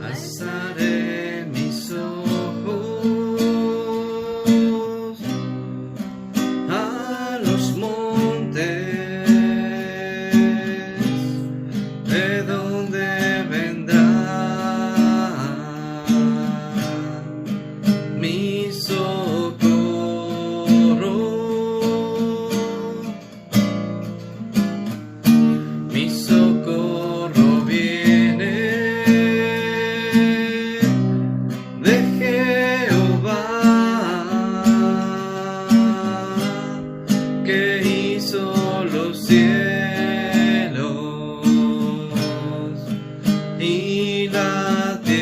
Alzaré mis ojos a los montes, de donde vendrá mi socorro. Mi socorro viene de Jehová, que hizo los cielos y la tierra.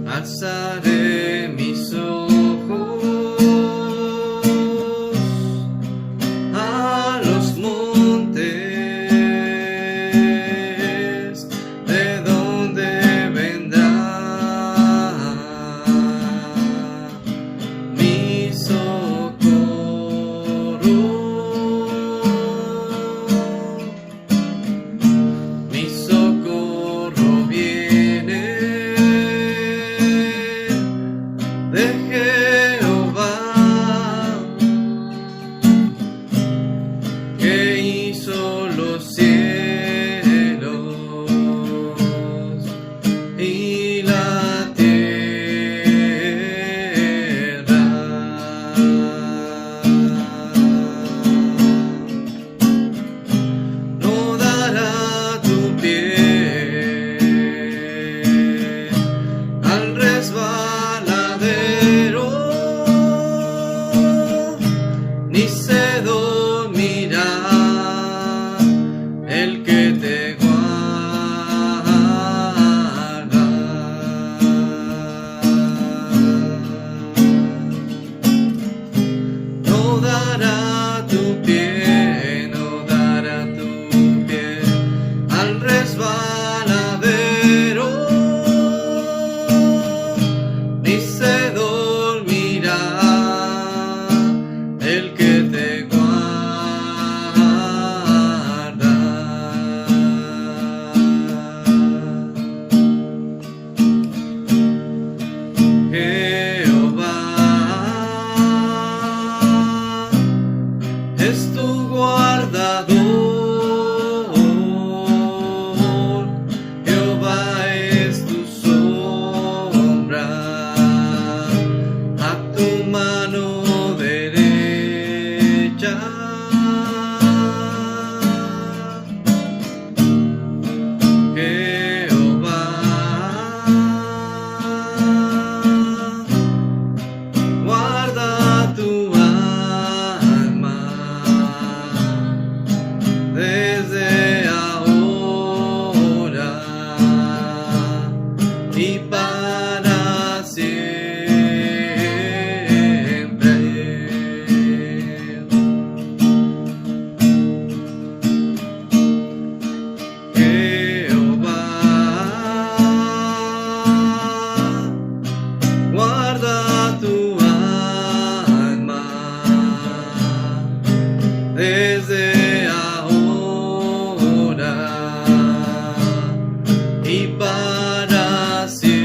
Alzaré mis ojos a los montes, de donde vendrá mi socorro. Mi socorro viene de Jehová, que hizo los cielos y la tierra. No dará tu pie al resbaladero, ni se dormirá el que te guarda. No dará tu pie, no dará tu pie al resbaladero, ni se dormirá el que te guarda. Jehová es tu guardador, Jehová es tu sombra a tu mano derecha. Jehová guarda tu alma desde ahora y para siempre. Jehová guarda tu alma desde ahora y para siempre.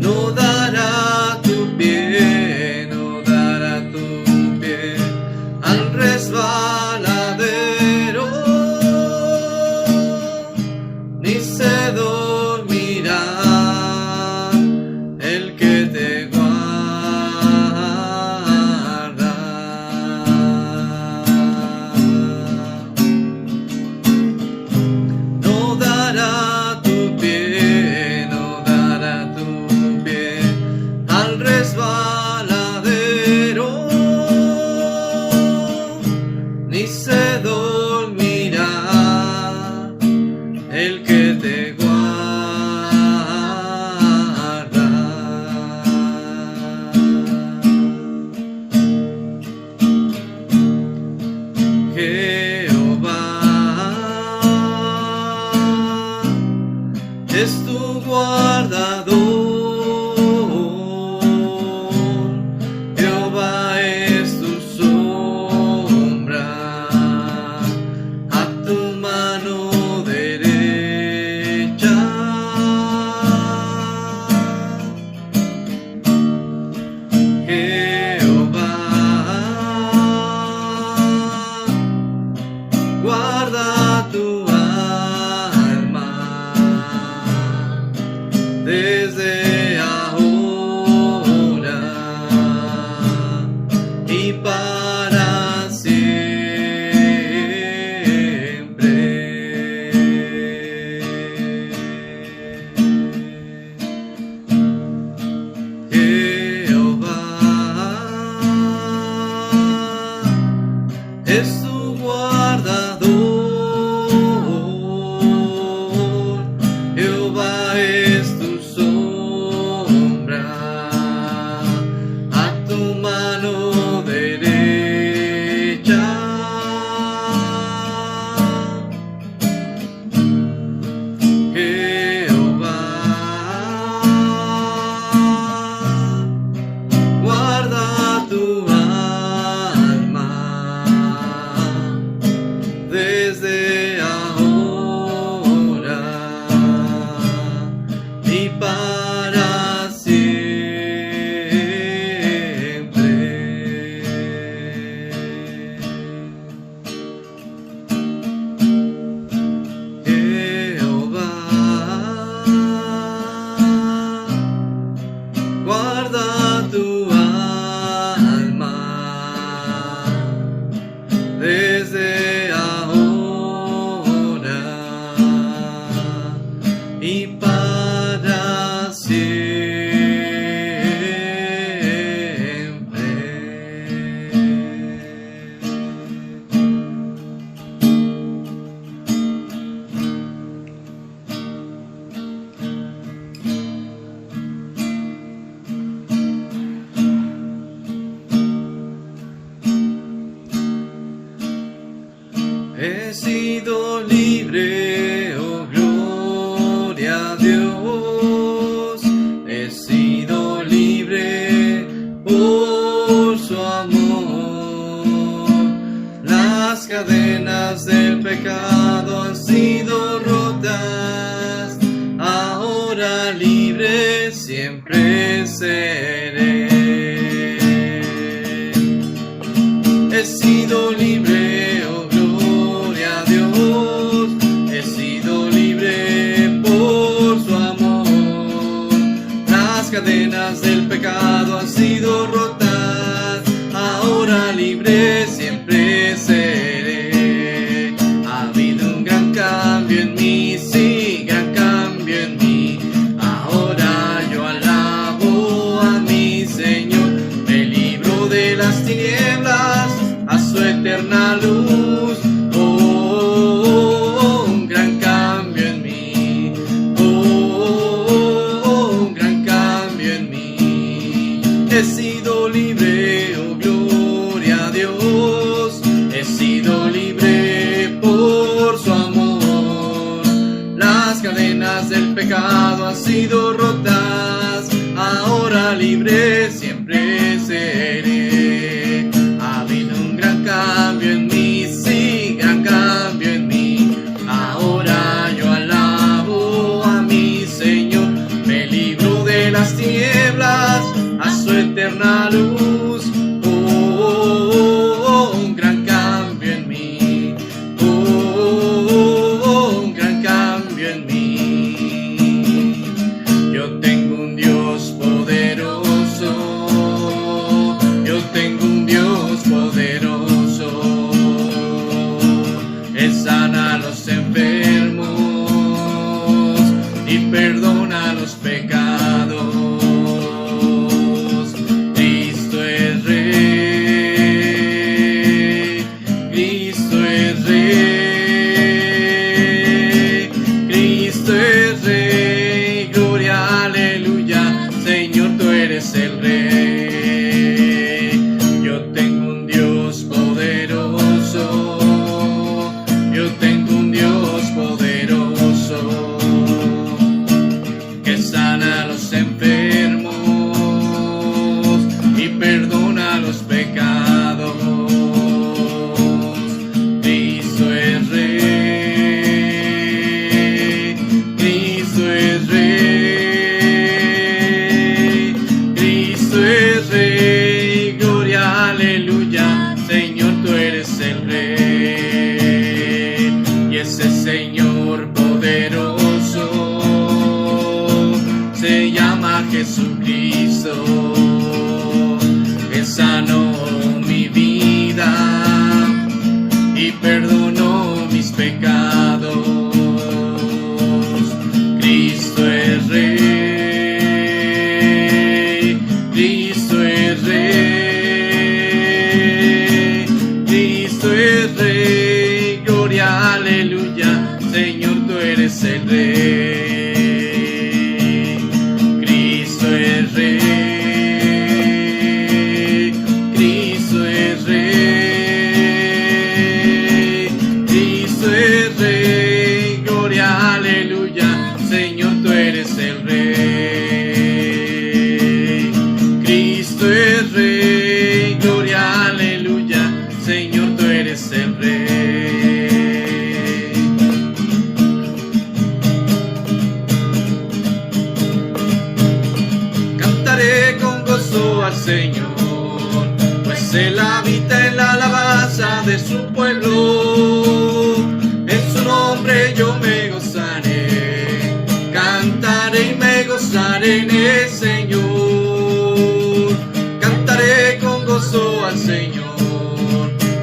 No dará tu pie, no dará tu pie al resbaladero, ni se dormirá el que te guarda. para siempre. Jehová es tu guardador, Jehová es tu sombra a tu mano derecha. Jehová guarda tu alma desde ahora y para siempre. Jehová guarda tu alma desde ahora y para siempre. He sido libre, oh gloria a Dios. He sido libre por su amor. Las cadenas del pecado han sido rotas. Ahora libre siempre seré. He sido libre, oh gloria a Dios. He sido libre por su amor. Las cadenas del pecado han sido rotas. Ahora libre siempre seré. Ha habido un gran cambio en mí, sí, gran cambio en mí. Ahora yo alabo a mi Señor. Me libro de las tinieblas a su eterna luz. Oh, un gran cambio en mí. Oh, un gran cambio en mí. He sido libre, oh gloria a Dios. He sido libre por su amor. Las cadenas del pecado han sido rotas. Ahora libre siempre seré. Ha habido un gran cambio en mí, sí, gran cambio en mí. Ahora yo alabo a mi Señor. Me libro de las tinieblas a su eterna luz. Oh, un gran cambio en mí. Oh, un gran cambio en mí. Yo tengo un Dios poderoso. Yo tengo un Dios poderoso. Él sana a los enfermos y perdona los pecados. Cristo es Rey. Cristo es Rey. Cristo es Rey. Gloria, aleluya. Señor, tú eres el Rey. Yo tengo un Dios de su pueblo. En su nombre yo me gozaré, cantaré y me gozaré en el Señor. Cantaré con gozo al Señor,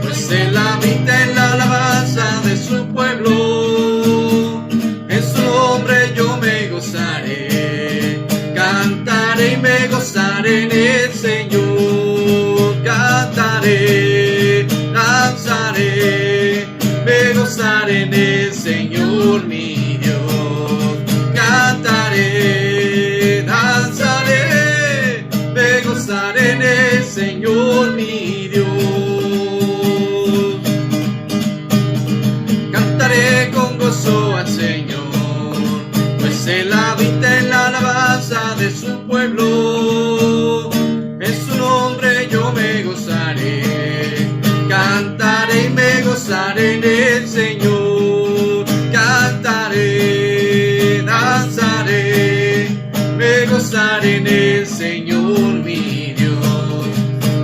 pues Él habita en la alabanza de su pueblo. En su nombre yo me gozaré, cantaré y me gozaré en el Señor. Cantaré, danzaré, me gozaré en el Señor mi Dios. Cantaré, danzaré, me gozaré en el Señor mi Dios. Cantaré con gozo al Señor, pues Él habita en la alabanza de su pueblo. En su nombre yo me gozaré, cantaré y me gozaré en el Señor. Cantaré, danzaré, me gozaré en el Señor mi Dios.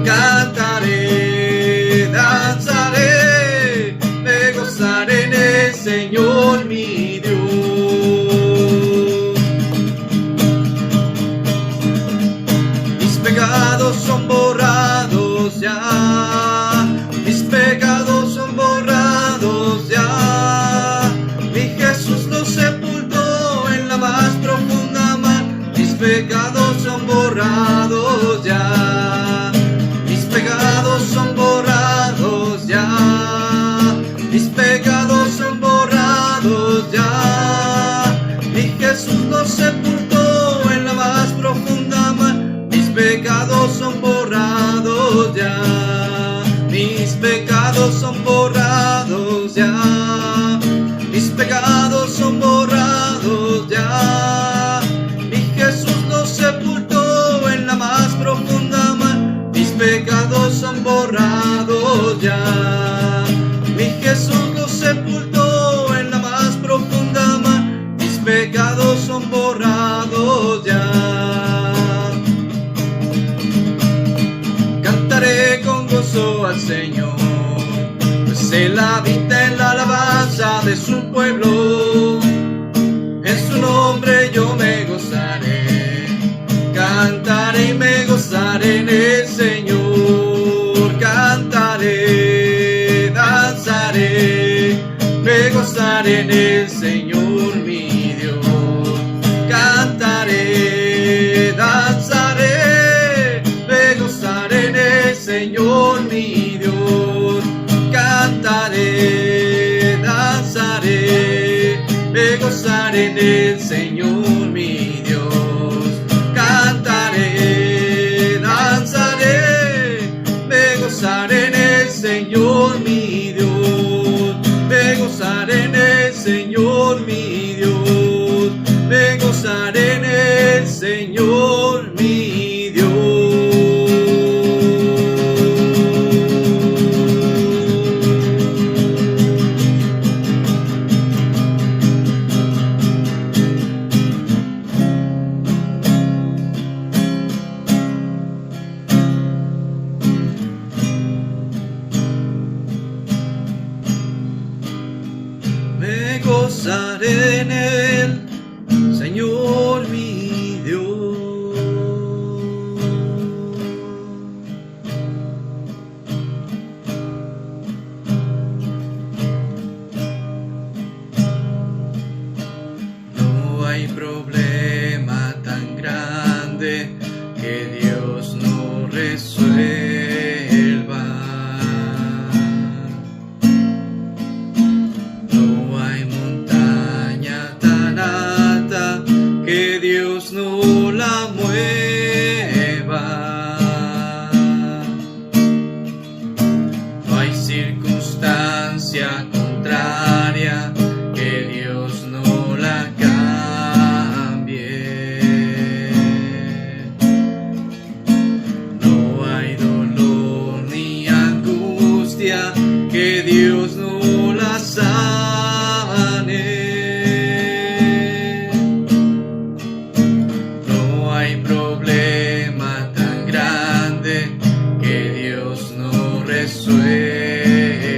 Cantaré, danzaré, me gozaré en el Señor mi Dios. Mis pecados son borrados ya, mis pecados son borrados ya. Mi Jesús los sepultó en la más profunda mar. Mis pecados son borrados ya, mis pecados son borrados ya, mis pecados son borrados ya. Mi Jesús los sepultó en la más profunda mar. Mis pecados son borrados ya, mis pecados son borrados ya, mis pecados son borrados ya. Mi Jesús los sepultó en la más profunda mar. Mis pecados son borrados ya, mi Jesús los sepultó en la más profunda mar. Mis pecados son borrados ya. Cantaré con gozo al Señor, pues Él habita en la alabanza de su pueblo. En su nombre yo me gozaré, cantaré y me gozaré en el Señor. Cantaré, danzaré, me gozaré en el Señor mi Dios. Cantaré, danzaré, me gozaré en el Señor mi Dios. Cantaré, danzaré, me gozaré en el Señor mi Dios. Cantaré, danzaré, me gozaré en el Señor mi Dios. Me gozaré en el Señor mi Dios. Me gozaré en el Señor mi Dios. Me gozaré en el Señor mi Dios. No hay problema tan grande que Dios no resuelva. No hay montaña tan alta que Dios no la mueva. No hay circunstancia contraria que Dios no la cambie. No hay dolor ni angustia que Dios no la sane. No hay problema tan grande que Dios no resuelva.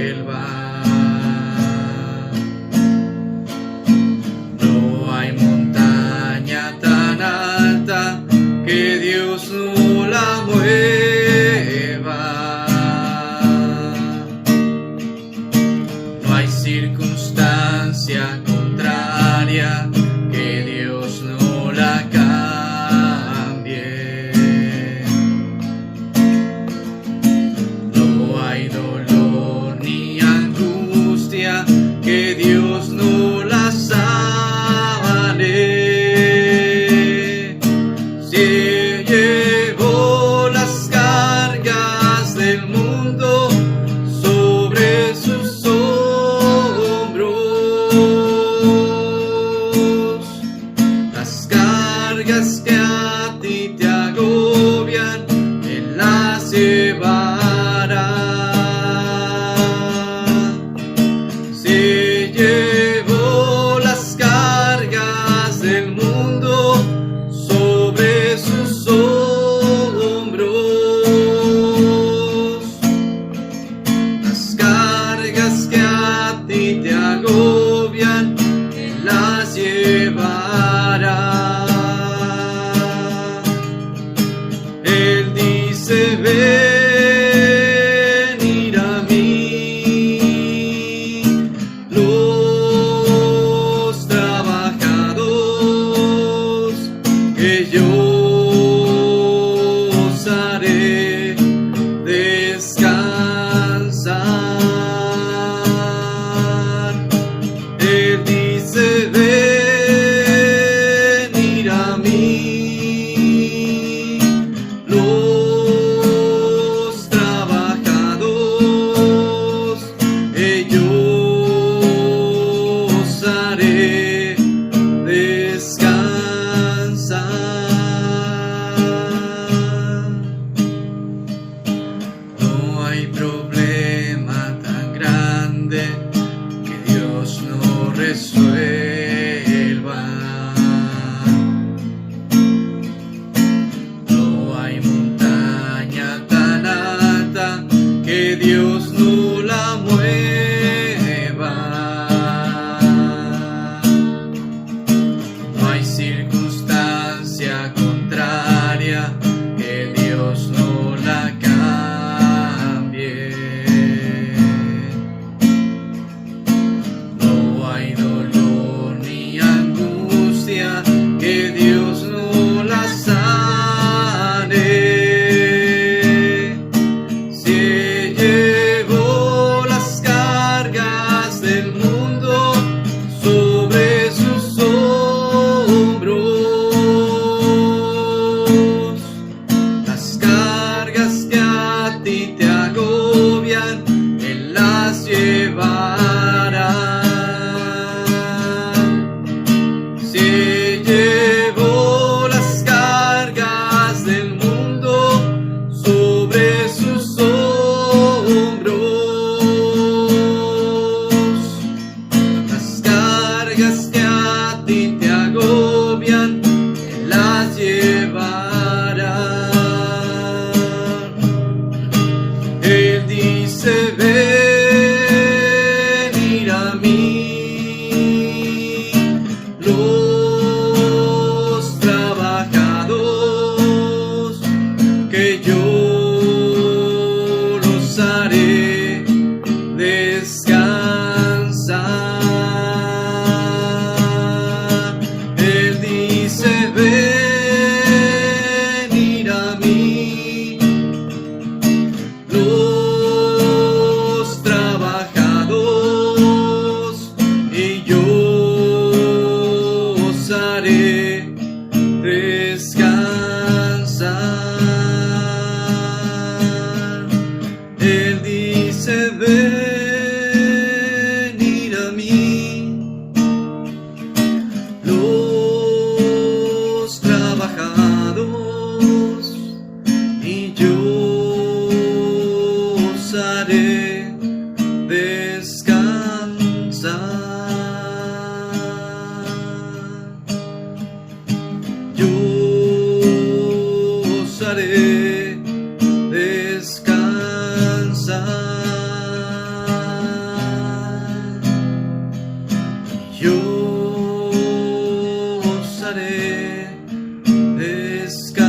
hay problema tan grande que Dios no resuelva. No hay montaña tan alta que Dios no la mueva. No hay circunstancia contraria que Dios no la cambie. No hay dolor ni angustia que Dios no la sane. Si Él llevó las cargas del mundo sobre sus hombros, las cargas que a ti te agobian, Él las llevará. Si Él llevó las cargas del mundo sobre sus hombros, las cargas que a ti te agobian, Él las llevará. Él dice: venid a mí, los trabajados, que yo los haré descansar. Él dice: venid a mí, los trabajados, y yo os haré descansar. Él dice: venid a mí, los trabajados, y yo os haré descansar. Yo os haré descansar. Yo os haré descansar.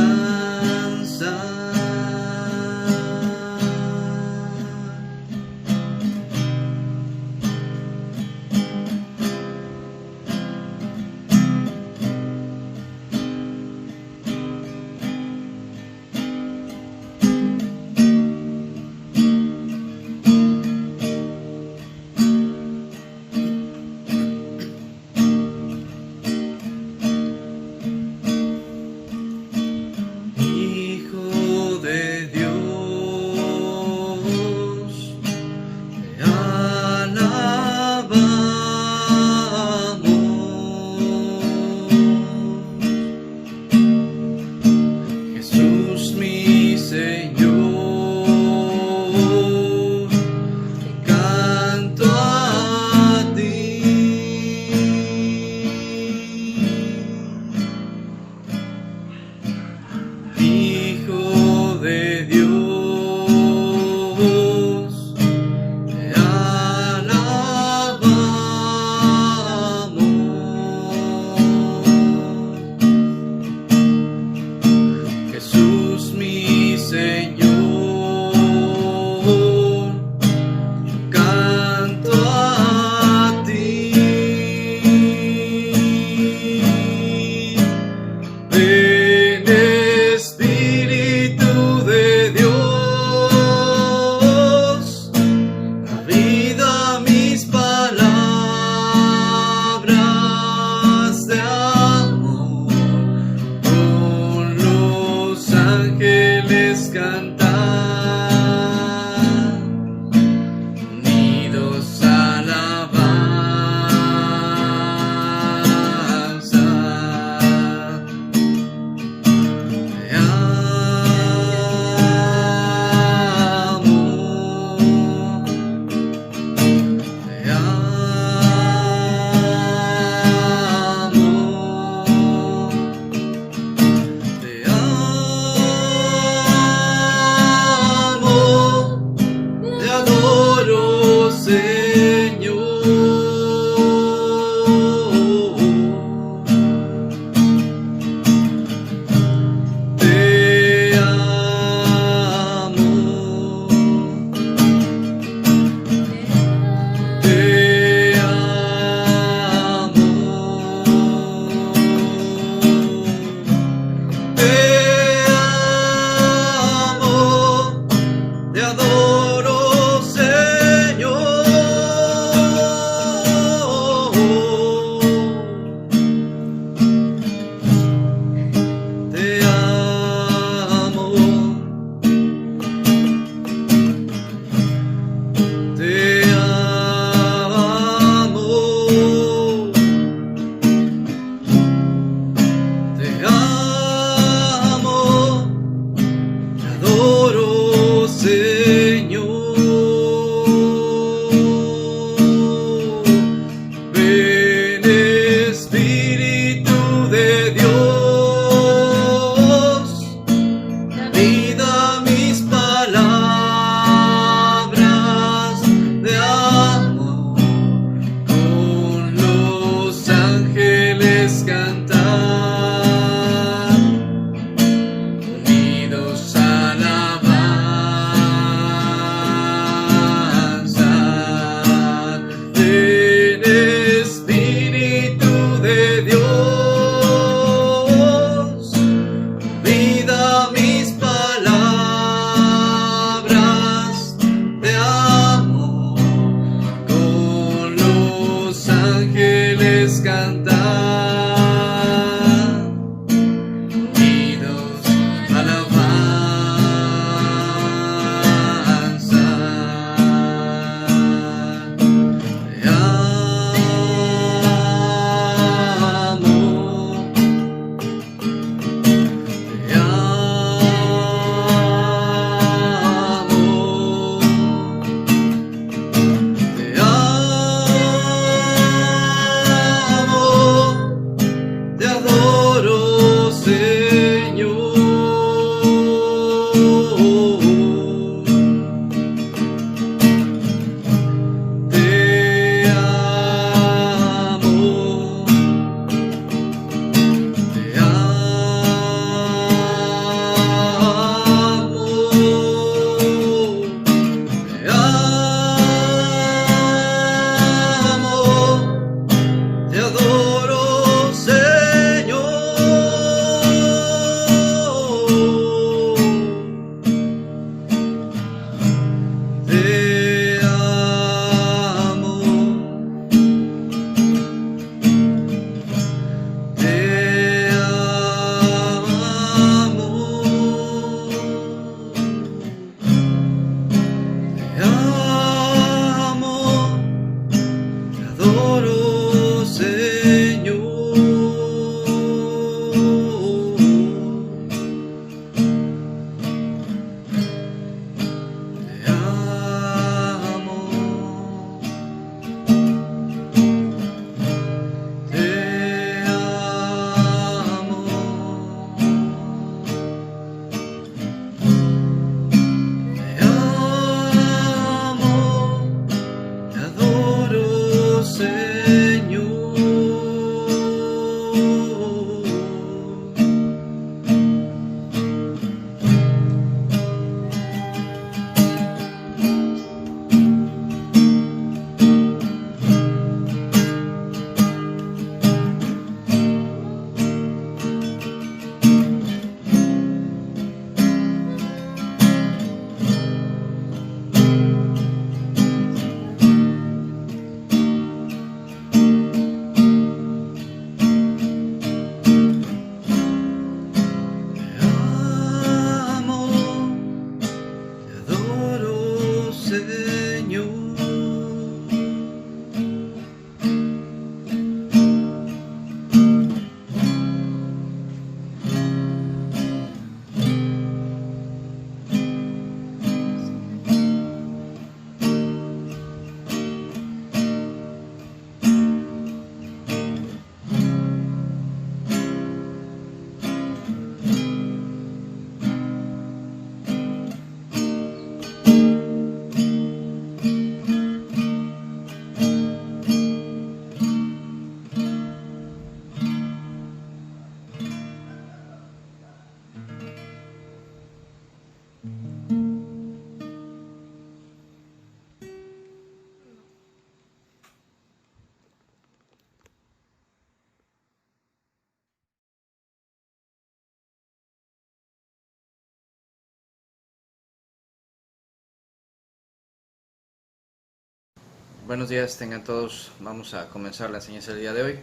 Buenos días, tengan todos. Vamos a comenzar la enseñanza del día de hoy.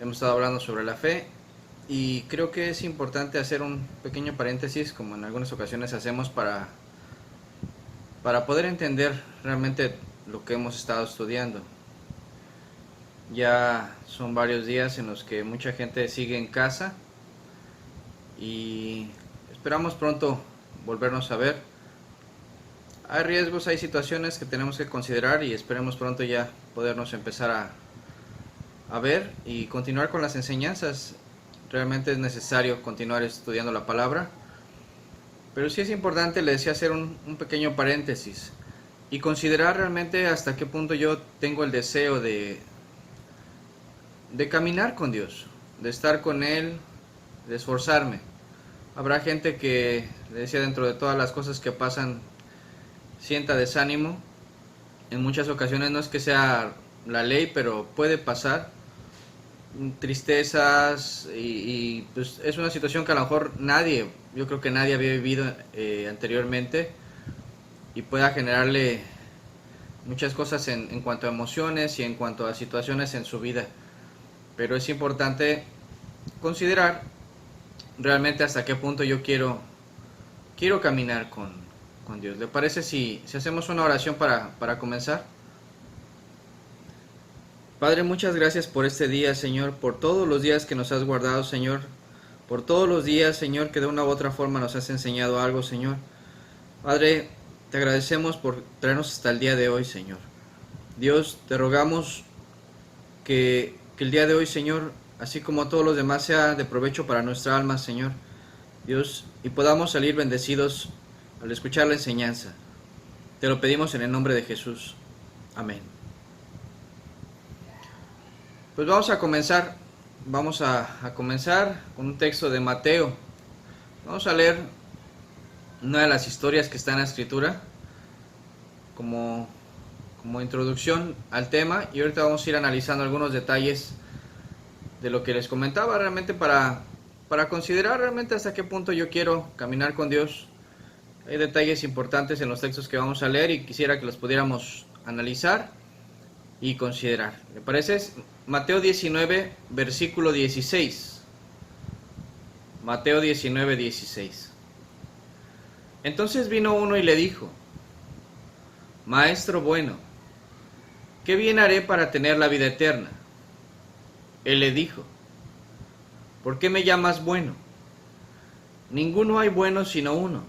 Hemos estado hablando sobre la fe y creo que es importante hacer un pequeño paréntesis, como en algunas ocasiones hacemos, para poder entender realmente lo que hemos estado estudiando. Ya son varios días en los que mucha gente sigue en casa y esperamos pronto volvernos a ver. Hay riesgos, hay situaciones que tenemos que considerar y esperemos pronto ya podernos empezar a ver y continuar con las enseñanzas. Realmente es necesario continuar estudiando la palabra, pero sí es importante, le decía, hacer un pequeño paréntesis y considerar realmente hasta qué punto yo tengo el deseo de caminar con Dios, de estar con Él, de esforzarme. Habrá gente que, le decía, dentro de todas las cosas que pasan, sienta desánimo. En muchas ocasiones no es que sea la ley, pero puede pasar tristezas y pues es una situación que a lo mejor yo creo que nadie había vivido anteriormente y pueda generarle muchas cosas en cuanto a emociones y en cuanto a situaciones en su vida. Pero es importante considerar realmente hasta qué punto yo quiero caminar con Dios. ¿Le parece si hacemos una oración para comenzar? Padre, muchas gracias por este día, Señor, por todos los días que nos has guardado, Señor, por todos los días, Señor, que de una u otra forma nos has enseñado algo, Señor. Padre, te agradecemos por traernos hasta el día de hoy, Señor. Dios, te rogamos que el día de hoy, Señor, así como todos los demás, sea de provecho para nuestra alma, Señor. Dios, y podamos salir bendecidos al escuchar la enseñanza. Te lo pedimos en el nombre de Jesús. Amén. Pues vamos a comenzar. Vamos a comenzar con un texto de Mateo. Vamos a leer una de las historias que está en la Escritura como introducción al tema, y ahorita vamos a ir analizando algunos detalles de lo que les comentaba, realmente para considerar realmente hasta qué punto yo quiero caminar con Dios. Hay detalles importantes en los textos que vamos a leer y quisiera que los pudiéramos analizar y considerar. ¿Le parece? Mateo 19, versículo 16. Mateo 19, 16. Entonces vino uno y le dijo: Maestro bueno, ¿qué bien haré para tener la vida eterna? Él le dijo: ¿por qué me llamas bueno? Ninguno hay bueno sino uno,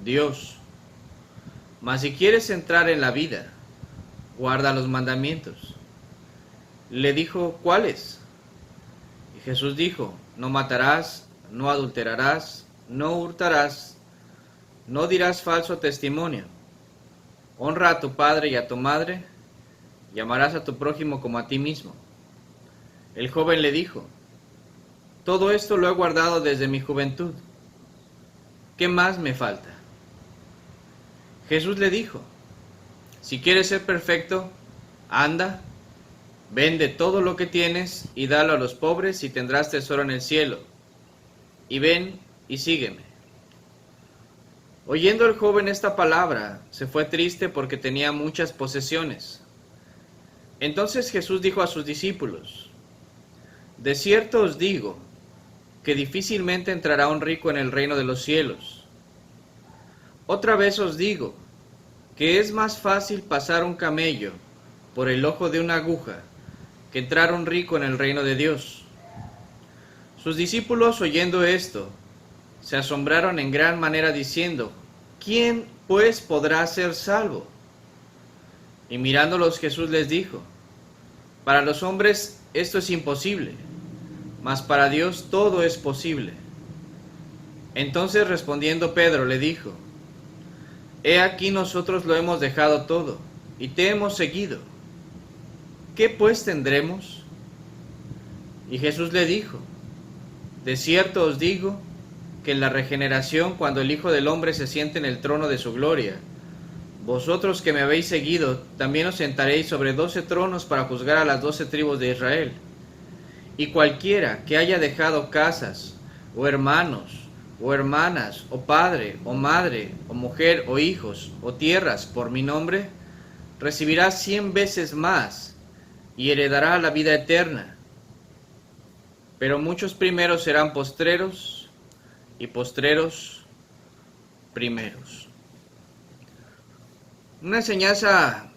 Dios. Mas si quieres entrar en la vida, guarda los mandamientos. Le dijo: ¿cuáles? Y Jesús dijo: no matarás, no adulterarás, no hurtarás, no dirás falso testimonio, honra a tu padre y a tu madre, y amarás a tu prójimo como a ti mismo. El joven le dijo: todo esto lo he guardado desde mi juventud. ¿Qué más me falta? Jesús le dijo: si quieres ser perfecto, anda, vende todo lo que tienes y dalo a los pobres y tendrás tesoro en el cielo. Y ven y sígueme. Oyendo el joven esta palabra, se fue triste porque tenía muchas posesiones. Entonces Jesús dijo a sus discípulos: de cierto os digo, que difícilmente entrará un rico en el reino de los cielos. Otra vez os digo, que es más fácil pasar un camello por el ojo de una aguja, que entrar un rico en el reino de Dios. Sus discípulos, oyendo esto, se asombraron en gran manera, diciendo: ¿quién pues podrá ser salvo? Y mirándolos Jesús les dijo: para los hombres esto es imposible, mas para Dios todo es posible. Entonces respondiendo Pedro le dijo: he aquí nosotros lo hemos dejado todo, y te hemos seguido. ¿Qué pues tendremos? Y Jesús le dijo: de cierto os digo, que en la regeneración, cuando el Hijo del Hombre se siente en el trono de su gloria, vosotros que me habéis seguido, también os sentaréis sobre 12 tronos para juzgar a las 12 tribus de Israel. Y cualquiera que haya dejado casas, o hermanos, o hermanas, o padre, o madre, o mujer, o hijos, o tierras, por mi nombre, recibirá 100 veces más y heredará la vida eterna. Pero muchos primeros serán postreros y postreros primeros. Una enseñanza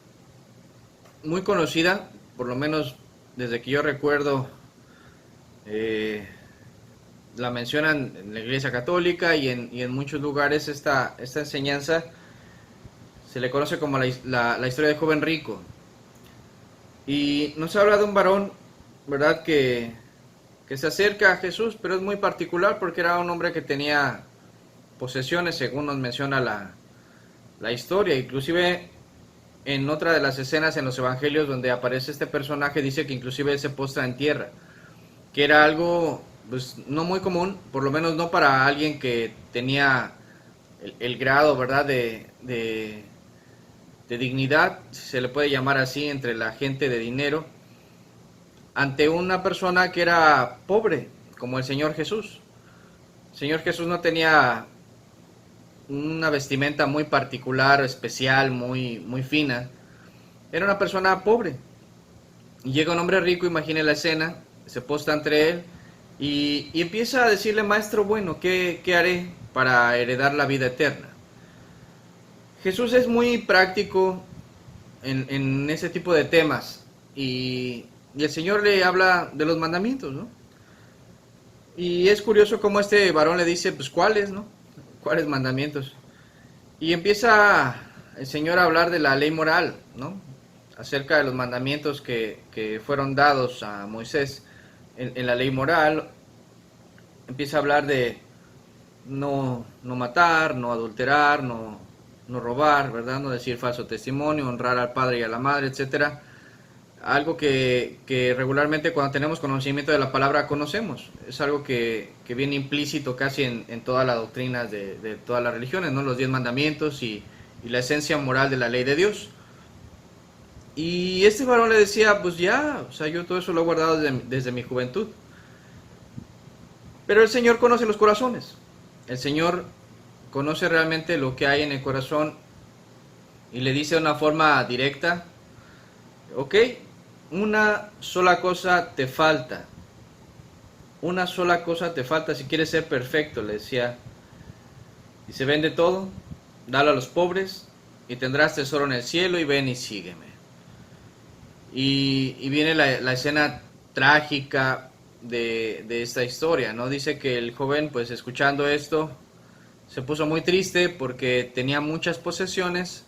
muy conocida, por lo menos desde que yo recuerdo, la mencionan en la Iglesia Católica y en muchos lugares. Esta enseñanza se le conoce como la historia del joven rico. Y nos habla de un varón, ¿verdad?, que se acerca a Jesús, pero es muy particular porque era un hombre que tenía posesiones, según nos menciona la historia. Inclusive en otra de las escenas en los evangelios donde aparece este personaje, dice que inclusive él se postra en tierra, que era algo pues no muy común, por lo menos no para alguien que tenía el grado, ¿verdad?, de dignidad, si se le puede llamar así, entre la gente de dinero, ante una persona que era pobre, como el Señor Jesús. El Señor Jesús no tenía una vestimenta muy particular, especial, muy fina. Era una persona pobre. Y llega un hombre rico, imagine la escena, se posta entre él y empieza a decirle: maestro bueno, ¿qué haré para heredar la vida eterna? Jesús es muy práctico en ese tipo de temas y el Señor le habla de los mandamientos, ¿no? Y es curioso cómo este varón le dice, pues, ¿cuáles, no? ¿Cuáles mandamientos? Y empieza el Señor a hablar de la ley moral, ¿no? Acerca de los mandamientos que fueron dados a Moisés en la ley moral. Empieza a hablar de no matar, no adulterar, no robar, ¿verdad?, no decir falso testimonio, honrar al padre y a la madre, etcétera. Algo que regularmente cuando tenemos conocimiento de la palabra conocemos. Es algo que viene implícito casi en todas las doctrinas de todas las religiones, ¿no? Los 10 mandamientos y la esencia moral de la ley de Dios. Y este varón le decía, pues ya, o sea, yo todo eso lo he guardado desde mi juventud. Pero el Señor conoce los corazones. El Señor conoce realmente lo que hay en el corazón y le dice de una forma directa: ok, una sola cosa te falta. Una sola cosa te falta si quieres ser perfecto, le decía. Y se vende todo, dalo a los pobres y tendrás tesoro en el cielo, y ven y sígueme. Y viene la escena trágica de esta historia, ¿no? Dice que el joven, pues escuchando esto, se puso muy triste porque tenía muchas posesiones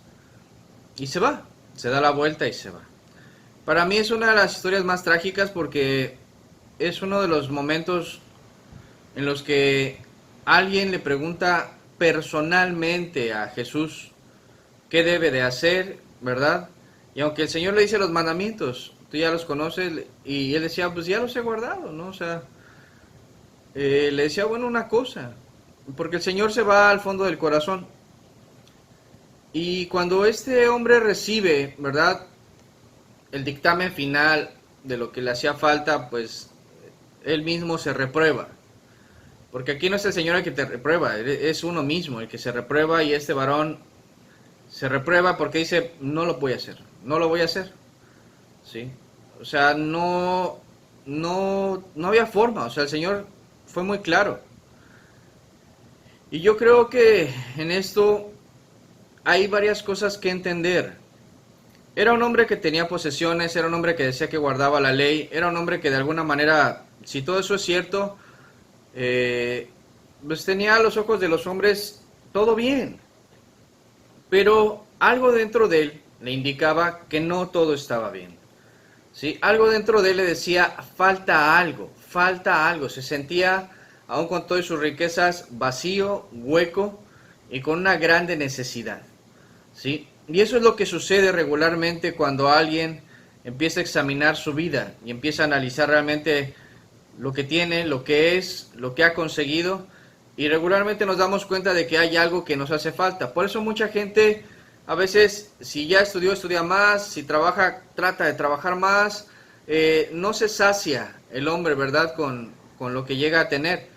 y se va, se da la vuelta y se va. Para mí es una de las historias más trágicas porque es uno de los momentos en los que alguien le pregunta personalmente a Jesús qué debe de hacer, ¿verdad? Y aunque el Señor le dice los mandamientos, tú ya los conoces, y él decía, pues ya los he guardado, ¿no? O sea, le decía, bueno, una cosa, porque el Señor se va al fondo del corazón. Y cuando este hombre recibe, ¿verdad?, el dictamen final de lo que le hacía falta, pues él mismo se reprueba. Porque aquí no es el Señor el que te reprueba, es uno mismo el que se reprueba, y este varón se reprueba porque dice, no lo voy a hacer, no lo voy a hacer. ¿Sí? O sea, no había forma, o sea, el Señor fue muy claro. Y yo creo que en esto hay varias cosas que entender. Era un hombre que tenía posesiones, era un hombre que decía que guardaba la ley, era un hombre que de alguna manera, si todo eso es cierto, pues tenía a los ojos de los hombres todo bien. Pero algo dentro de él le indicaba que no todo estaba bien. ¿Sí? Algo dentro de él le decía, falta algo, se sentía, aun con todas sus riquezas, vacío, hueco y con una grande necesidad. ¿Sí? Y eso es lo que sucede regularmente cuando alguien empieza a examinar su vida y empieza a analizar realmente lo que tiene, lo que es, lo que ha conseguido, y regularmente nos damos cuenta de que hay algo que nos hace falta. Por eso mucha gente, a veces, si ya estudió, estudia más, si trabaja, trata de trabajar más, no se sacia el hombre, ¿verdad?, con lo que llega a tener,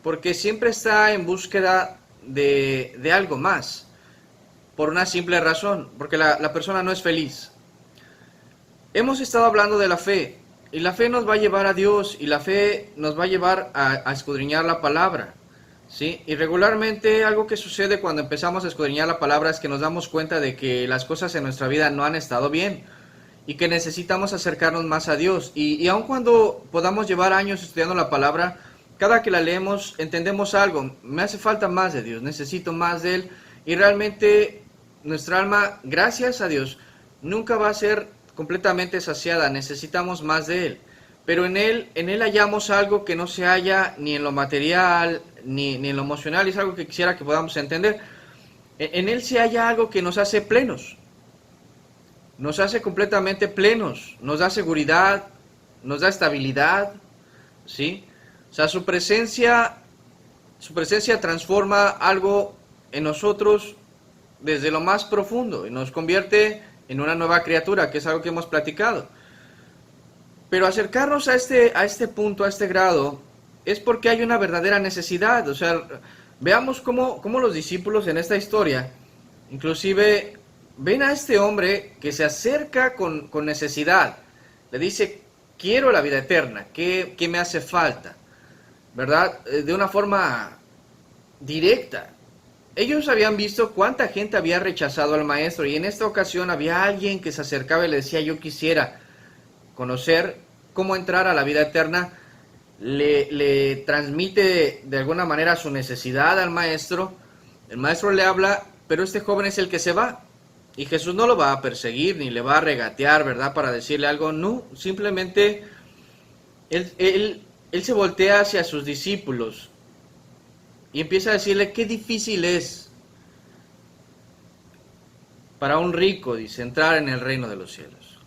porque siempre está en búsqueda de algo más. por una simple razón, porque la persona no es feliz. Hemos estado hablando de la fe, y la fe nos va a llevar a Dios, y la fe nos va a llevar a escudriñar la palabra, ¿sí? Y regularmente algo que sucede cuando empezamos a escudriñar la palabra es que nos damos cuenta de que las cosas en nuestra vida no han estado bien, y que necesitamos acercarnos más a Dios. Y aun cuando podamos llevar años estudiando la palabra, cada que la leemos entendemos algo, me hace falta más de Dios, necesito más de Él, y realmente nuestra alma, gracias a Dios, nunca va a ser completamente saciada, necesitamos más de Él, pero en Él hallamos algo que no se halla ni en lo material, ni en lo emocional, y es algo que quisiera que podamos entender. En Él se halla algo que nos hace plenos, nos hace completamente plenos, nos da seguridad, nos da estabilidad, ¿sí? O sea, su presencia transforma algo en nosotros desde lo más profundo y nos convierte en una nueva criatura, que es algo que hemos platicado. Pero acercarnos a este punto, a este grado, es porque hay una verdadera necesidad. O sea, veamos cómo los discípulos en esta historia, inclusive, ven a este hombre que se acerca con necesidad. Le dice, quiero la vida eterna, ¿qué me hace falta? ¿Verdad? De una forma directa. Ellos habían visto cuánta gente había rechazado al maestro, y en esta ocasión había alguien que se acercaba y le decía, yo quisiera conocer cómo entrar a la vida eterna. Le transmite de alguna manera su necesidad al maestro. El maestro le habla, pero este joven es el que se va. Y Jesús no lo va a perseguir, ni le va a regatear, ¿verdad?, para decirle algo. No, simplemente él se voltea hacia sus discípulos y empieza a decirle, qué difícil es para un rico, dice, entrar en el reino de los cielos.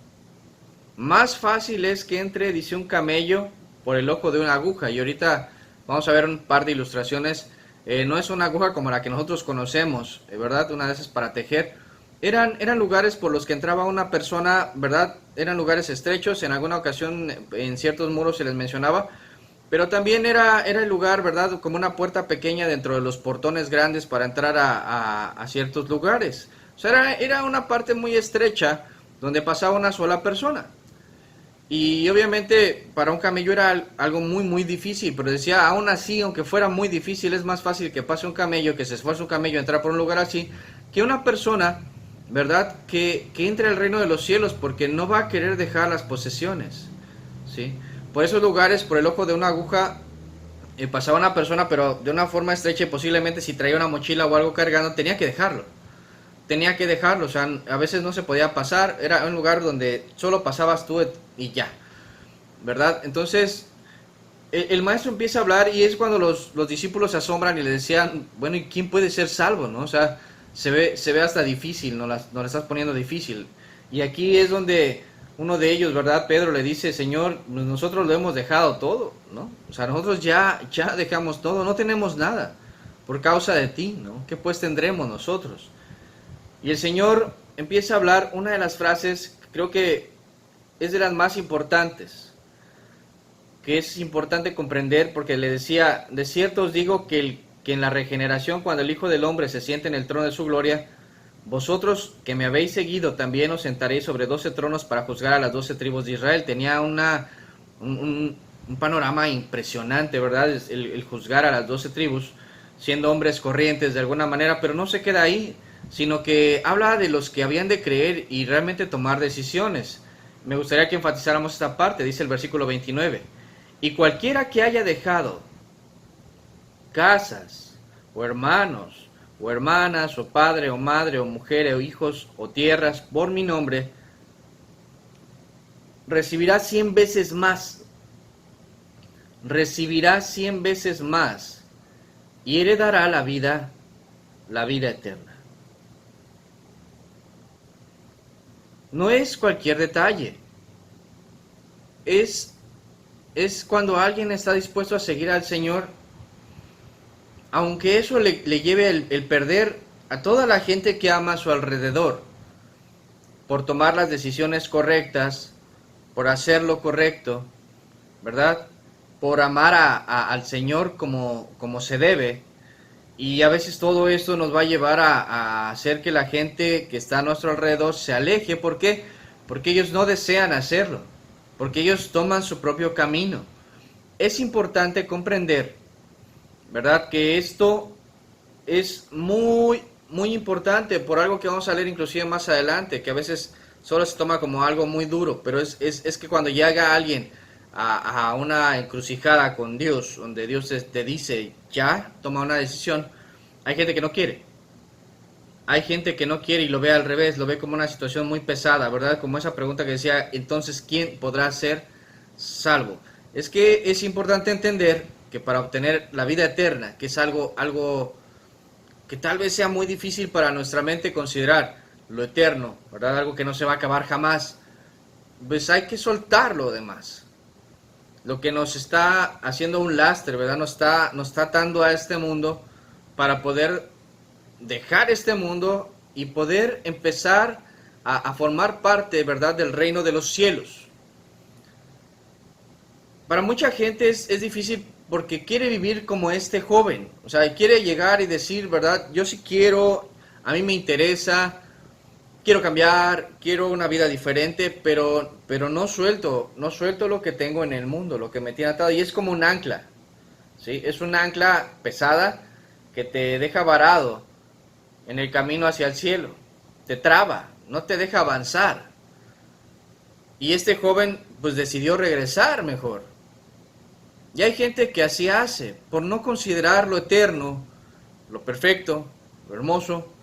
Más fácil es que entre, dice, un camello por el ojo de una aguja. Y ahorita vamos a ver un par de ilustraciones. No es una aguja como la que nosotros conocemos, ¿verdad? Una de esas para tejer. Eran lugares por los que entraba una persona, ¿verdad? Eran lugares estrechos, en alguna ocasión en ciertos muros se les mencionaba, pero también era el lugar, ¿verdad?, como una puerta pequeña dentro de los portones grandes para entrar a ciertos lugares. O sea, era una parte muy estrecha donde pasaba una sola persona. Y obviamente para un camello era algo muy muy difícil, pero decía, aún así, aunque fuera muy difícil, es más fácil que pase un camello, que se esfuerce un camello a entrar por un lugar así, que una persona, ¿verdad?, que entre al reino de los cielos, porque no va a querer dejar las posesiones, ¿sí? Por esos lugares, por el ojo de una aguja, pasaba una persona, pero de una forma estrecha, y posiblemente si traía una mochila o algo cargando, tenía que dejarlo, o sea, a veces no se podía pasar, era un lugar donde solo pasabas tú y ya, ¿verdad? Entonces, el maestro empieza a hablar, y es cuando los discípulos se asombran y le decían, bueno, ¿y quién puede ser salvo, no? O sea, se ve hasta difícil, no la estás poniendo difícil. Y aquí es donde uno de ellos, ¿verdad?, Pedro, le dice, Señor, nosotros lo hemos dejado todo, ¿no? O sea, nosotros ya dejamos todo, no tenemos nada por causa de ti, ¿no? ¿Qué pues tendremos nosotros? Y el Señor empieza a hablar una de las frases, creo que es de las más importantes, que es importante comprender, porque le decía, de cierto os digo que en la regeneración, cuando el Hijo del Hombre se siente en el trono de su gloria, vosotros que me habéis seguido también os sentaréis sobre 12 tronos para juzgar a las 12 tribus de Israel. Tenía un panorama impresionante, ¿verdad? El juzgar a las 12 tribus, siendo hombres corrientes de alguna manera, pero no se queda ahí, sino que habla de los que habían de creer y realmente tomar decisiones. Me gustaría que enfatizáramos esta parte, dice el versículo 29. Y cualquiera que haya dejado casas, o hermanos, o hermanas, o padre, o madre, o mujer, o hijos, o tierras, por mi nombre, recibirá 100 veces más. Recibirá 100 veces más, y heredará la vida eterna. No es cualquier detalle. Es cuando alguien está dispuesto a seguir al Señor, aunque eso le lleve el perder a toda la gente que ama a su alrededor, por tomar las decisiones correctas, por hacer lo correcto, ¿verdad?, por amar al Señor como se debe. Y a veces todo esto nos va a llevar a hacer que la gente que está a nuestro alrededor se aleje. ¿Por qué? Porque ellos no desean hacerlo, porque ellos toman su propio camino. Es importante comprender, ¿verdad?, que esto es muy, muy importante por algo que vamos a leer inclusive más adelante, que a veces solo se toma como algo muy duro, pero es que cuando llega alguien a una encrucijada con Dios, donde Dios te dice, ya, toma una decisión, hay gente que no quiere. Hay gente que no quiere y lo ve al revés, lo ve como una situación muy pesada, ¿verdad? Como esa pregunta que decía, entonces, ¿quién podrá ser salvo? Es que es importante entender que para obtener la vida eterna, que es algo que tal vez sea muy difícil para nuestra mente considerar, lo eterno, ¿verdad? Algo que no se va a acabar jamás, pues hay que soltar lo demás. Lo que nos está haciendo un lastre, ¿verdad? Nos está atando a este mundo para poder dejar este mundo y poder empezar a formar parte, ¿verdad?, del reino de los cielos. Para mucha gente es difícil porque quiere vivir como este joven, o sea, quiere llegar y decir, ¿verdad?, yo sí quiero, a mí me interesa, quiero cambiar, quiero una vida diferente, pero no suelto lo que tengo en el mundo, lo que me tiene atado, y es como un ancla, ¿sí? Es un ancla pesada que te deja varado en el camino hacia el cielo, te traba, no te deja avanzar. Y este joven pues decidió regresar mejor. Y hay gente que así hace, por no considerar lo eterno, lo perfecto, lo hermoso,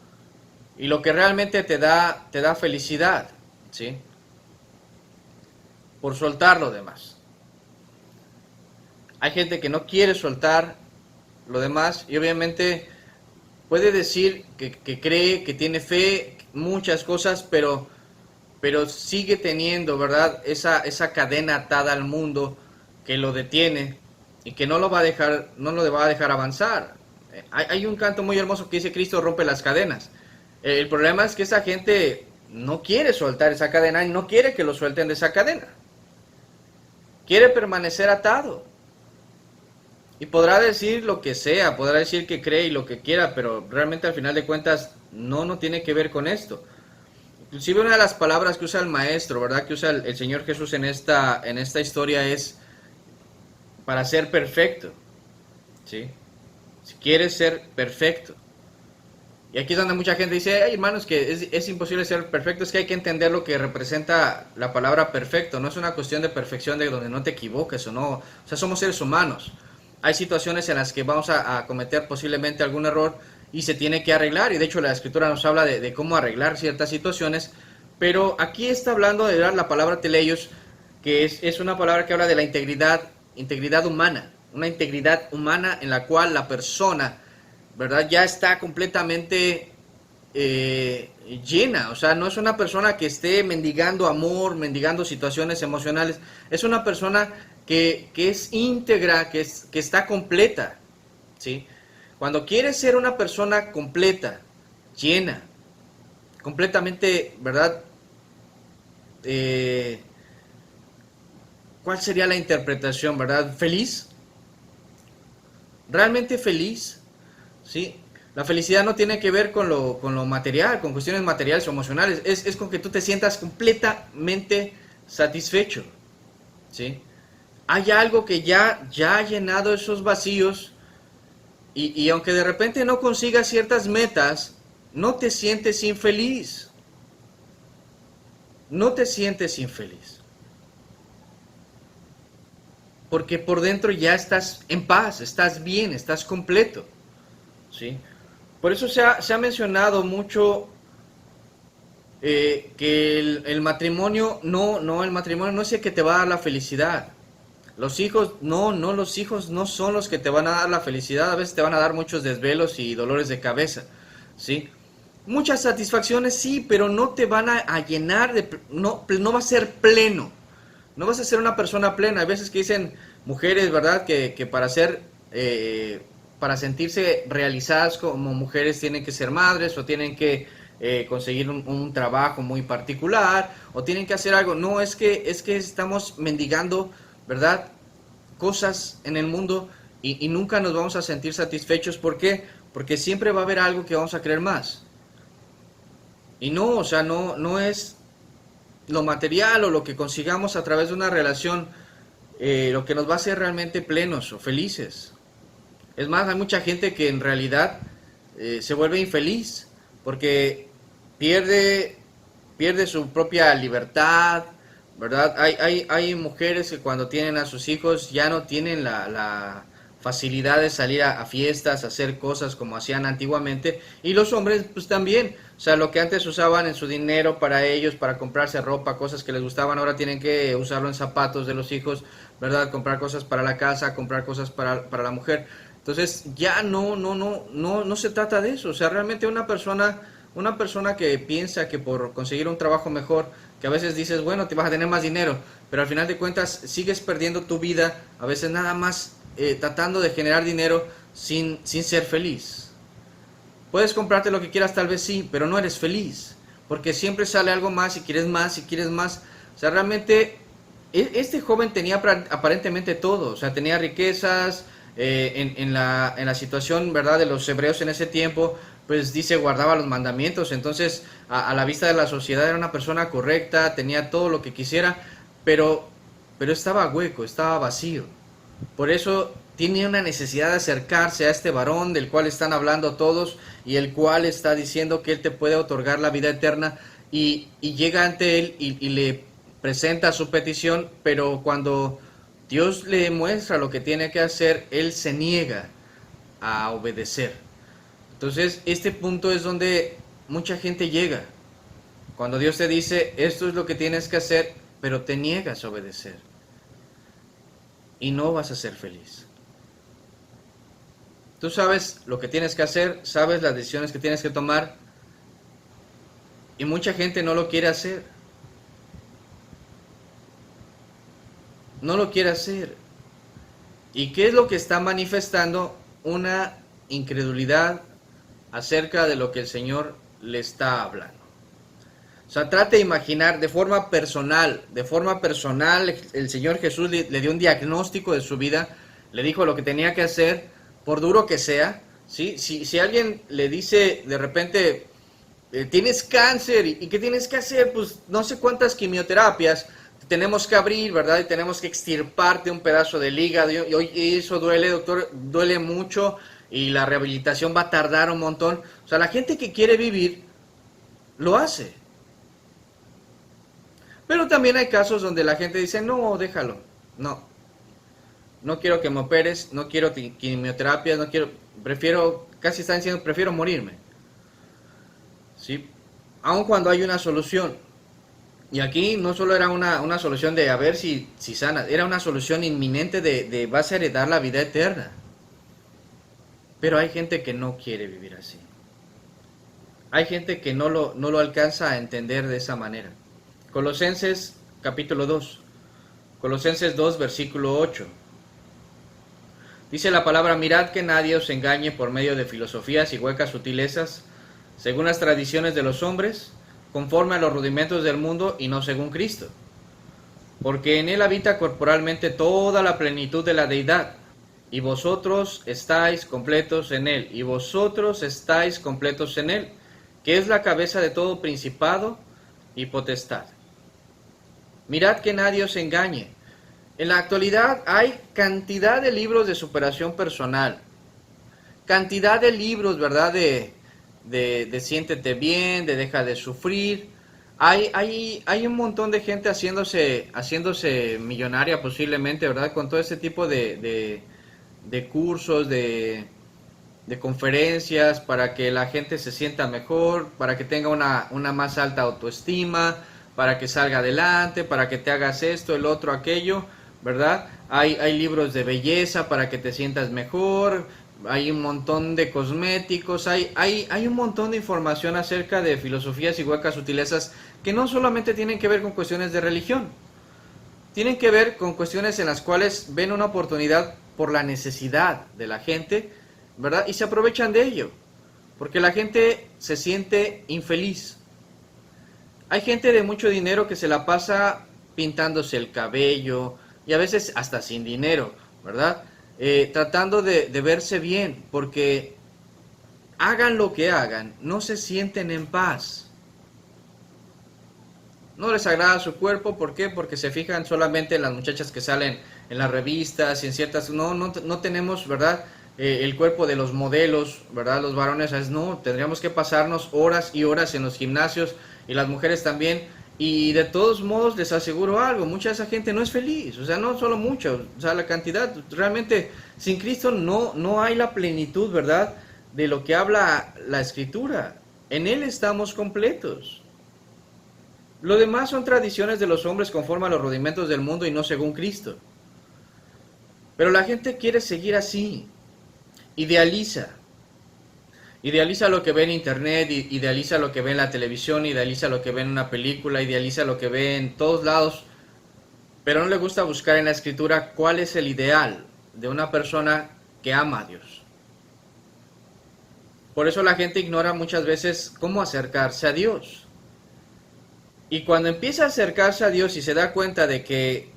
y lo que realmente te da felicidad, ¿sí? Por soltar lo demás. Hay gente que no quiere soltar lo demás y obviamente puede decir que cree, que tiene fe, muchas cosas, pero sigue teniendo, ¿verdad?, esa cadena atada al mundo que lo detiene y que no lo va a dejar avanzar. Hay un canto muy hermoso que dice, Cristo rompe las cadenas. El problema es que esa gente no quiere soltar esa cadena y no quiere que lo suelten de esa cadena. Quiere permanecer atado. Y podrá decir lo que sea, podrá decir que cree y lo que quiera, pero realmente al final de cuentas no tiene que ver con esto. Inclusive una de las palabras que usa el maestro, ¿verdad?, que usa el Señor Jesús en esta historia es para ser perfecto, ¿sí? Si quieres ser perfecto. Y aquí es donde mucha gente dice, hey, hermanos, que es imposible ser perfecto. Es que hay que entender lo que representa la palabra perfecto. No es una cuestión de perfección de donde no te equivoques o no. O sea, somos seres humanos. Hay situaciones en las que vamos a cometer posiblemente algún error y se tiene que arreglar. Y de hecho la Escritura nos habla de cómo arreglar ciertas situaciones. Pero aquí está hablando de la palabra teleios, que es una palabra que habla de la integridad humana. Una integridad humana en la cual la persona, ¿verdad?, ya está completamente llena. O sea, no es una persona que esté mendigando amor, mendigando situaciones emocionales. Es una persona que es íntegra, que está completa, ¿sí? Cuando quieres ser una persona completa, llena, completamente, ¿verdad?, ¿cuál sería la interpretación, verdad? ¿Feliz? ¿Realmente feliz? ¿Sí? La felicidad no tiene que ver con lo material, con cuestiones materiales o emocionales. Es con que tú te sientas completamente satisfecho, ¿sí? Hay algo que ya ha llenado esos vacíos y aunque de repente no consigas ciertas metas, no te sientes infeliz. No te sientes infeliz. Porque por dentro ya estás en paz, estás bien, estás completo, ¿sí? Por eso se ha mencionado mucho que el matrimonio, el matrimonio no es el que te va a dar la felicidad. Los hijos no son los que te van a dar la felicidad. A veces te van a dar muchos desvelos y dolores de cabeza, ¿sí? Muchas satisfacciones sí, pero no te van a llenar no va a ser pleno. No vas a ser una persona plena. Hay veces que dicen mujeres, ¿verdad?, que para sentirse realizadas como mujeres tienen que ser madres o tienen que conseguir un trabajo muy particular o tienen que hacer algo. No, es que estamos mendigando, ¿verdad?, cosas en el mundo y nunca nos vamos a sentir satisfechos. ¿Por qué? porque siempre va a haber algo que vamos a querer más. Y no, o sea, no es lo material o lo que consigamos a través de una relación lo que nos va a hacer realmente plenos o felices. Es más, hay mucha gente que en realidad se vuelve infeliz porque pierde, pierde su propia libertad, ¿verdad? Hay mujeres que cuando tienen a sus hijos ya no tienen la facilidad de salir a fiestas, a hacer cosas como hacían antiguamente, y los hombres pues también, o sea, lo que antes usaban en su dinero para ellos, para comprarse ropa, cosas que les gustaban, ahora tienen que usarlo en zapatos de los hijos, ¿verdad? Comprar cosas para la casa, comprar cosas para la mujer. Entonces ya no se trata de eso, o sea, realmente una persona que piensa que por conseguir un trabajo mejor, que a veces dices, bueno, te vas a tener más dinero, pero al final de cuentas sigues perdiendo tu vida, a veces nada más tratando de generar dinero sin ser feliz. Puedes comprarte lo que quieras, tal vez sí, pero no eres feliz, porque siempre sale algo más y quieres más y quieres más. O sea, realmente este joven tenía aparentemente todo, o sea, tenía riquezas, en la situación, ¿verdad?, de los hebreos en ese tiempo, pues dice, guardaba los mandamientos, entonces a la vista de la sociedad era una persona correcta, tenía todo lo que quisiera, pero, pero estaba hueco, estaba vacío. Por eso tiene una necesidad de acercarse a este varón del cual están hablando todos y el cual está diciendo que él te puede otorgar la vida eterna, y llega ante él y le presenta su petición, pero cuando Dios le muestra lo que tiene que hacer, él se niega a obedecer. Entonces, este punto es donde mucha gente llega. Cuando Dios te dice, esto es lo que tienes que hacer, pero te niegas a obedecer. Y no vas a ser feliz. Tú sabes lo que tienes que hacer, sabes las decisiones que tienes que tomar, y mucha gente no lo quiere hacer. No lo quiere hacer. ¿Y qué es lo que está manifestando? Una incredulidad acerca de lo que el Señor le está hablando. O sea, trate de imaginar de forma personal, el Señor Jesús le dio un diagnóstico de su vida, le dijo lo que tenía que hacer, por duro que sea, ¿sí? Si alguien le dice de repente, tienes cáncer, ¿y qué tienes que hacer? Pues no sé cuántas quimioterapias tenemos que abrir, ¿verdad? Y tenemos que extirparte un pedazo del hígado, y eso duele, doctor, duele mucho, y la rehabilitación va a tardar un montón. O sea, la gente que quiere vivir, lo hace. Pero también hay casos donde la gente dice, no, déjalo, no quiero que me operes, no quiero quimioterapia, casi están diciendo, prefiero morirme. ¿Sí? Aun cuando hay una solución. Y aquí no solo era una solución de a ver si sana, era una solución inminente de vas a heredar la vida eterna. Pero hay gente que no quiere vivir así. Hay gente que no lo alcanza a entender de esa manera. Colosenses capítulo 2. Colosenses 2, versículo 8. Dice la palabra, mirad que nadie os engañe por medio de filosofías y huecas sutilezas, según las tradiciones de los hombres, conforme a los rudimentos del mundo y no según Cristo. Porque en él habita corporalmente toda la plenitud de la deidad, y vosotros estáis completos en él, que es la cabeza de todo principado y potestad. Mirad que nadie os engañe. En la actualidad hay cantidad de libros de superación personal, cantidad de libros, ¿verdad?, de siéntete bien, de deja de sufrir. Hay un montón de gente haciéndose millonaria posiblemente, ¿verdad?, con todo este tipo de cursos, de conferencias para que la gente se sienta mejor, para que tenga una más alta autoestima, para que salga adelante, para que te hagas esto, el otro, aquello, ¿verdad? Hay libros de belleza para que te sientas mejor, hay un montón de cosméticos, hay un montón de información acerca de filosofías y huecas sutilezas que no solamente tienen que ver con cuestiones de religión, tienen que ver con cuestiones en las cuales ven una oportunidad por la necesidad de la gente, ¿verdad? Y se aprovechan de ello, porque la gente se siente infeliz. Hay gente de mucho dinero que se la pasa pintándose el cabello, y a veces hasta sin dinero, ¿verdad? Tratando de verse bien, porque hagan lo que hagan, no se sienten en paz. No les agrada su cuerpo, ¿por qué? Porque se fijan solamente en las muchachas que salen en las revistas y en ciertas... No tenemos, ¿verdad? El cuerpo de los modelos, ¿verdad? Los varones, no, tendríamos que pasarnos horas y horas en los gimnasios, y las mujeres también, y de todos modos les aseguro algo, mucha de esa gente no es feliz, o sea, no solo mucho, o sea, la cantidad, realmente sin Cristo no hay la plenitud, ¿verdad? De lo que habla la Escritura. En Él estamos completos. Lo demás son tradiciones de los hombres conforme a los rudimentos del mundo y no según Cristo. Pero la gente quiere seguir así. Idealiza lo que ve en internet, idealiza lo que ve en la televisión, idealiza lo que ve en una película, idealiza lo que ve en todos lados, pero no le gusta buscar en la Escritura cuál es el ideal de una persona que ama a Dios. Por eso la gente ignora muchas veces cómo acercarse a Dios. Y cuando empieza a acercarse a Dios y se da cuenta de que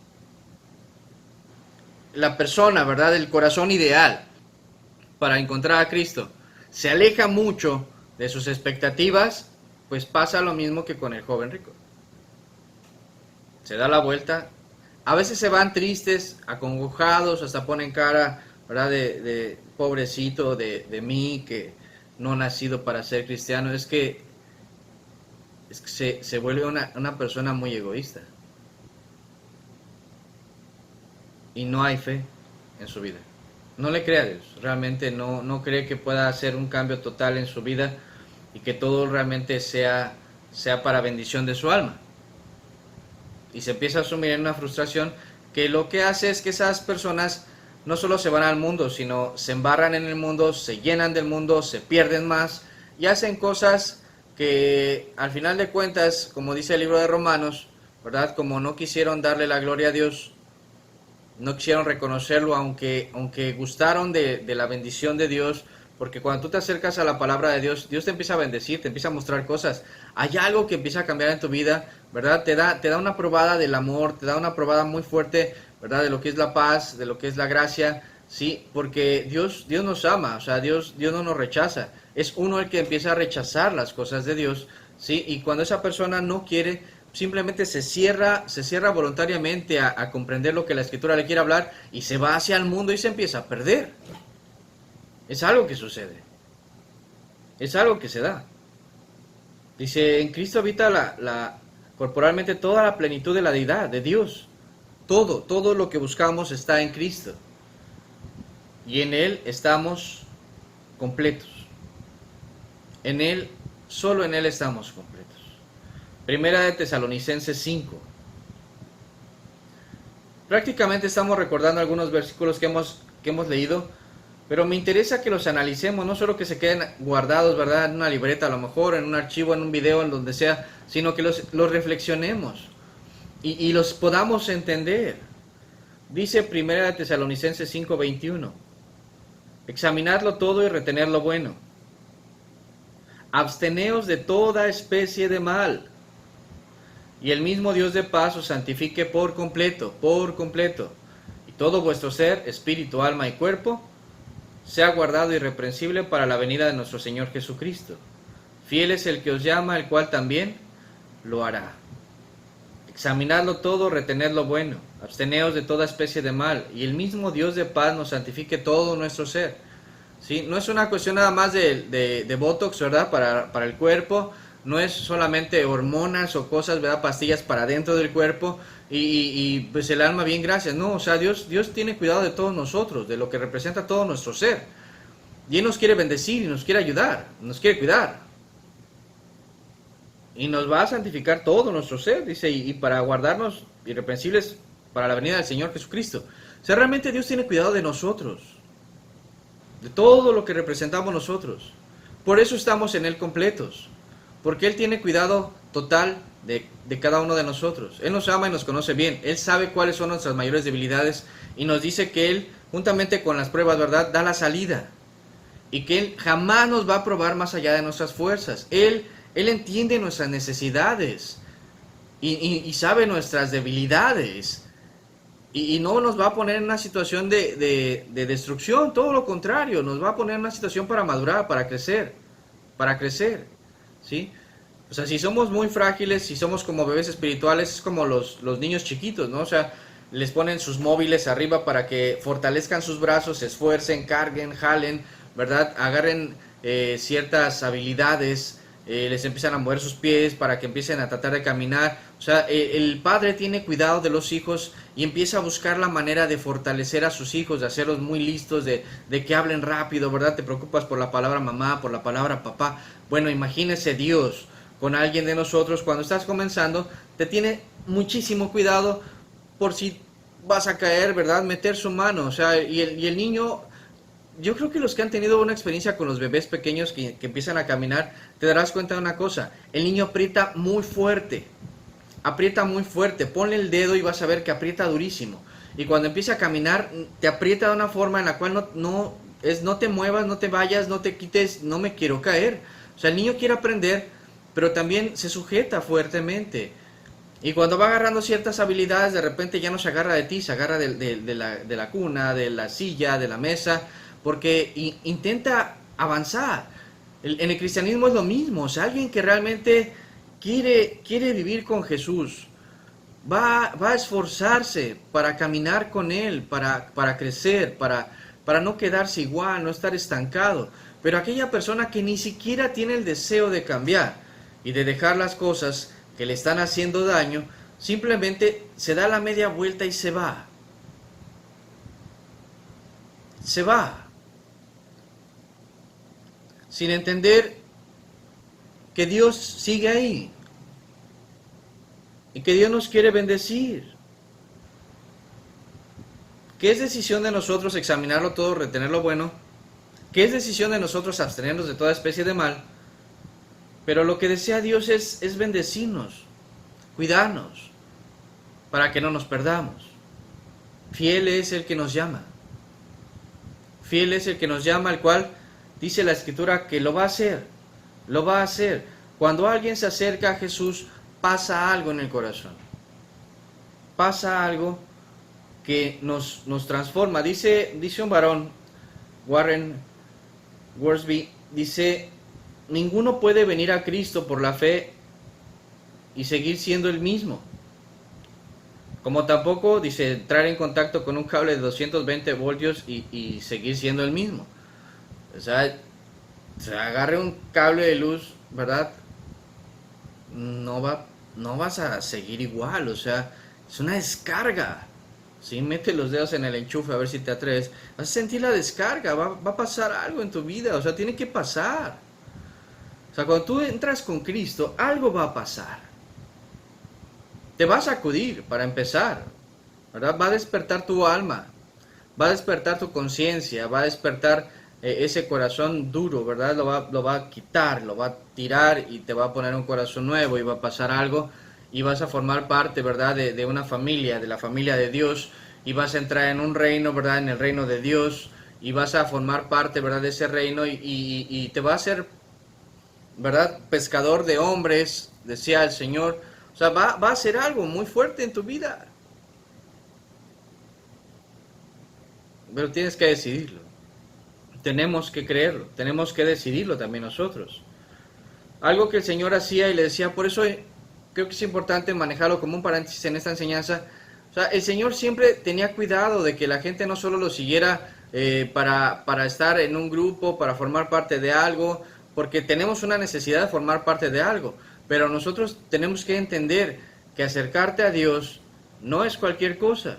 la persona, ¿verdad?, el corazón ideal para encontrar a Cristo, se aleja mucho de sus expectativas, pues pasa lo mismo que con el joven rico. Se da la vuelta, a veces se van tristes, acongojados, hasta ponen cara, ¿verdad?, de pobrecito de mí, que no he nacido para ser cristiano. Es que se vuelve una persona muy egoísta. Y no hay fe en su vida. No le cree a Dios, realmente no cree que pueda hacer un cambio total en su vida y que todo realmente sea para bendición de su alma. Y se empieza a sumir en una frustración que lo que hace es que esas personas no solo se van al mundo, sino se embarran en el mundo, se llenan del mundo, se pierden más y hacen cosas que al final de cuentas, como dice el libro de Romanos, ¿verdad?, como no quisieron darle la gloria a Dios, no quisieron reconocerlo, aunque gustaron de la bendición de Dios, porque cuando tú te acercas a la palabra de Dios, Dios te empieza a bendecir, te empieza a mostrar cosas. Hay algo que empieza a cambiar en tu vida, ¿verdad? Te da una probada del amor, te da una probada muy fuerte, ¿verdad?, de lo que es la paz, de lo que es la gracia, ¿sí? Porque Dios nos ama, o sea, Dios no nos rechaza. Es uno el que empieza a rechazar las cosas de Dios, ¿sí? Y cuando esa persona no quiere, simplemente se cierra voluntariamente a comprender lo que la Escritura le quiere hablar y se va hacia el mundo y se empieza a perder. Es algo que sucede. Es algo que se da. Dice, en Cristo habita corporalmente toda la plenitud de la deidad, de Dios. Todo lo que buscamos está en Cristo. Y en Él estamos completos. En Él, solo en Él estamos completos. Primera de Tesalonicenses 5. Prácticamente estamos recordando algunos versículos que hemos leído, pero me interesa que los analicemos, no solo que se queden guardados, ¿verdad?, en una libreta, a lo mejor en un archivo, en un video, en donde sea, sino que los reflexionemos y los podamos entender. Dice Primera de Tesalonicenses 5:21, examinadlo todo y retened lo bueno. Absteneos de toda especie de mal. Y el mismo Dios de paz os santifique por completo, y todo vuestro ser, espíritu, alma y cuerpo, sea guardado irreprensible para la venida de nuestro Señor Jesucristo. Fiel es el que os llama, el cual también lo hará. Examinadlo todo, retened lo bueno, absteneos de toda especie de mal, y el mismo Dios de paz nos santifique todo nuestro ser. ¿Sí? No es una cuestión nada más de botox, ¿verdad?, para el cuerpo. No es solamente hormonas o cosas, ¿verdad?, pastillas para dentro del cuerpo y pues el alma, bien, gracias. No, o sea, Dios tiene cuidado de todos nosotros, de lo que representa todo nuestro ser. Y Él nos quiere bendecir y nos quiere ayudar, nos quiere cuidar. Y nos va a santificar todo nuestro ser, dice, y para guardarnos irreprensibles para la venida del Señor Jesucristo. O sea, realmente Dios tiene cuidado de nosotros, de todo lo que representamos nosotros. Por eso estamos en Él completos. Porque Él tiene cuidado total de cada uno de nosotros. Él nos ama y nos conoce bien. Él sabe cuáles son nuestras mayores debilidades y nos dice que Él, juntamente con las pruebas, ¿verdad?, da la salida. Y que Él jamás nos va a probar más allá de nuestras fuerzas. Él entiende nuestras necesidades y sabe nuestras debilidades. Y no nos va a poner en una situación de destrucción, todo lo contrario, nos va a poner en una situación para madurar, para crecer, ¿sí? O sea, si somos muy frágiles, si somos como bebés espirituales, es como los niños chiquitos, ¿no? O sea, les ponen sus móviles arriba para que fortalezcan sus brazos, se esfuercen, carguen, jalen, ¿verdad? Agarren ciertas habilidades, les empiezan a mover sus pies para que empiecen a tratar de caminar. O sea, el padre tiene cuidado de los hijos y empieza a buscar la manera de fortalecer a sus hijos, de hacerlos muy listos, de que hablen rápido, ¿verdad? Te preocupas por la palabra mamá, por la palabra papá. Bueno, imagínese Dios con alguien de nosotros cuando estás comenzando, te tiene muchísimo cuidado por si vas a caer, ¿verdad? Meter su mano, o sea, y el niño, yo creo que los que han tenido una experiencia con los bebés pequeños que empiezan a caminar, te darás cuenta de una cosa, el niño aprieta muy fuerte, ponle el dedo y vas a ver que aprieta durísimo, y cuando empieza a caminar, te aprieta de una forma en la cual no te muevas, no te vayas, no te quites, no me quiero caer. O sea, el niño quiere aprender, pero también se sujeta fuertemente. Y cuando va agarrando ciertas habilidades, de repente ya no se agarra de ti, se agarra de la cuna, de la silla, de la mesa, porque intenta avanzar. En el cristianismo es lo mismo, o sea, alguien que realmente quiere vivir con Jesús, va a esforzarse para caminar con Él, para crecer, para no quedarse igual, no estar estancado. Pero aquella persona que ni siquiera tiene el deseo de cambiar y de dejar las cosas que le están haciendo daño, simplemente se da la media vuelta y se va. Se va. Sin entender que Dios sigue ahí. Y que Dios nos quiere bendecir. Que es decisión de nosotros examinarlo todo, retener lo bueno. Que es decisión de nosotros abstenernos de toda especie de mal. Pero lo que desea Dios es bendecirnos, cuidarnos, para que no nos perdamos. Fiel es el que nos llama. Fiel es el que nos llama, el cual dice la Escritura que lo va a hacer. Lo va a hacer. Cuando alguien se acerca a Jesús, pasa algo en el corazón. Pasa algo que nos transforma. Dice un varón, Warren Wiersbe, dice: ninguno puede venir a Cristo por la fe y seguir siendo el mismo. Como tampoco, dice, entrar en contacto con un cable de 220 voltios y seguir siendo el mismo. O sea, se agarre un cable de luz, ¿verdad? No vas a seguir igual, o sea, es una descarga. ¿Sí? Mete los dedos en el enchufe a ver si te atreves. Vas a sentir la descarga, va a pasar algo en tu vida, o sea, tiene que pasar. O sea, cuando tú entras con Cristo, algo va a pasar. Te va a sacudir, para empezar, ¿verdad? Va a despertar tu alma, va a despertar tu conciencia, va a despertar ese corazón duro, ¿verdad? Lo va a quitar, lo va a tirar y te va a poner un corazón nuevo y va a pasar algo y vas a formar parte, ¿verdad? De una familia, de la familia de Dios, y vas a entrar en un reino, ¿verdad? En el reino de Dios, y vas a formar parte, ¿verdad? De ese reino y te va a hacer, ¿verdad? Pescador de hombres, decía el Señor. O sea, va a hacer algo muy fuerte en tu vida. Pero tienes que decidirlo. Tenemos que creerlo, tenemos que decidirlo también nosotros. Algo que el Señor hacía y le decía, por eso creo que es importante manejarlo como un paréntesis en esta enseñanza. O sea, el Señor siempre tenía cuidado de que la gente no solo lo siguiera para estar en un grupo, para formar parte de algo, porque tenemos una necesidad de formar parte de algo. Pero nosotros tenemos que entender que acercarte a Dios no es cualquier cosa.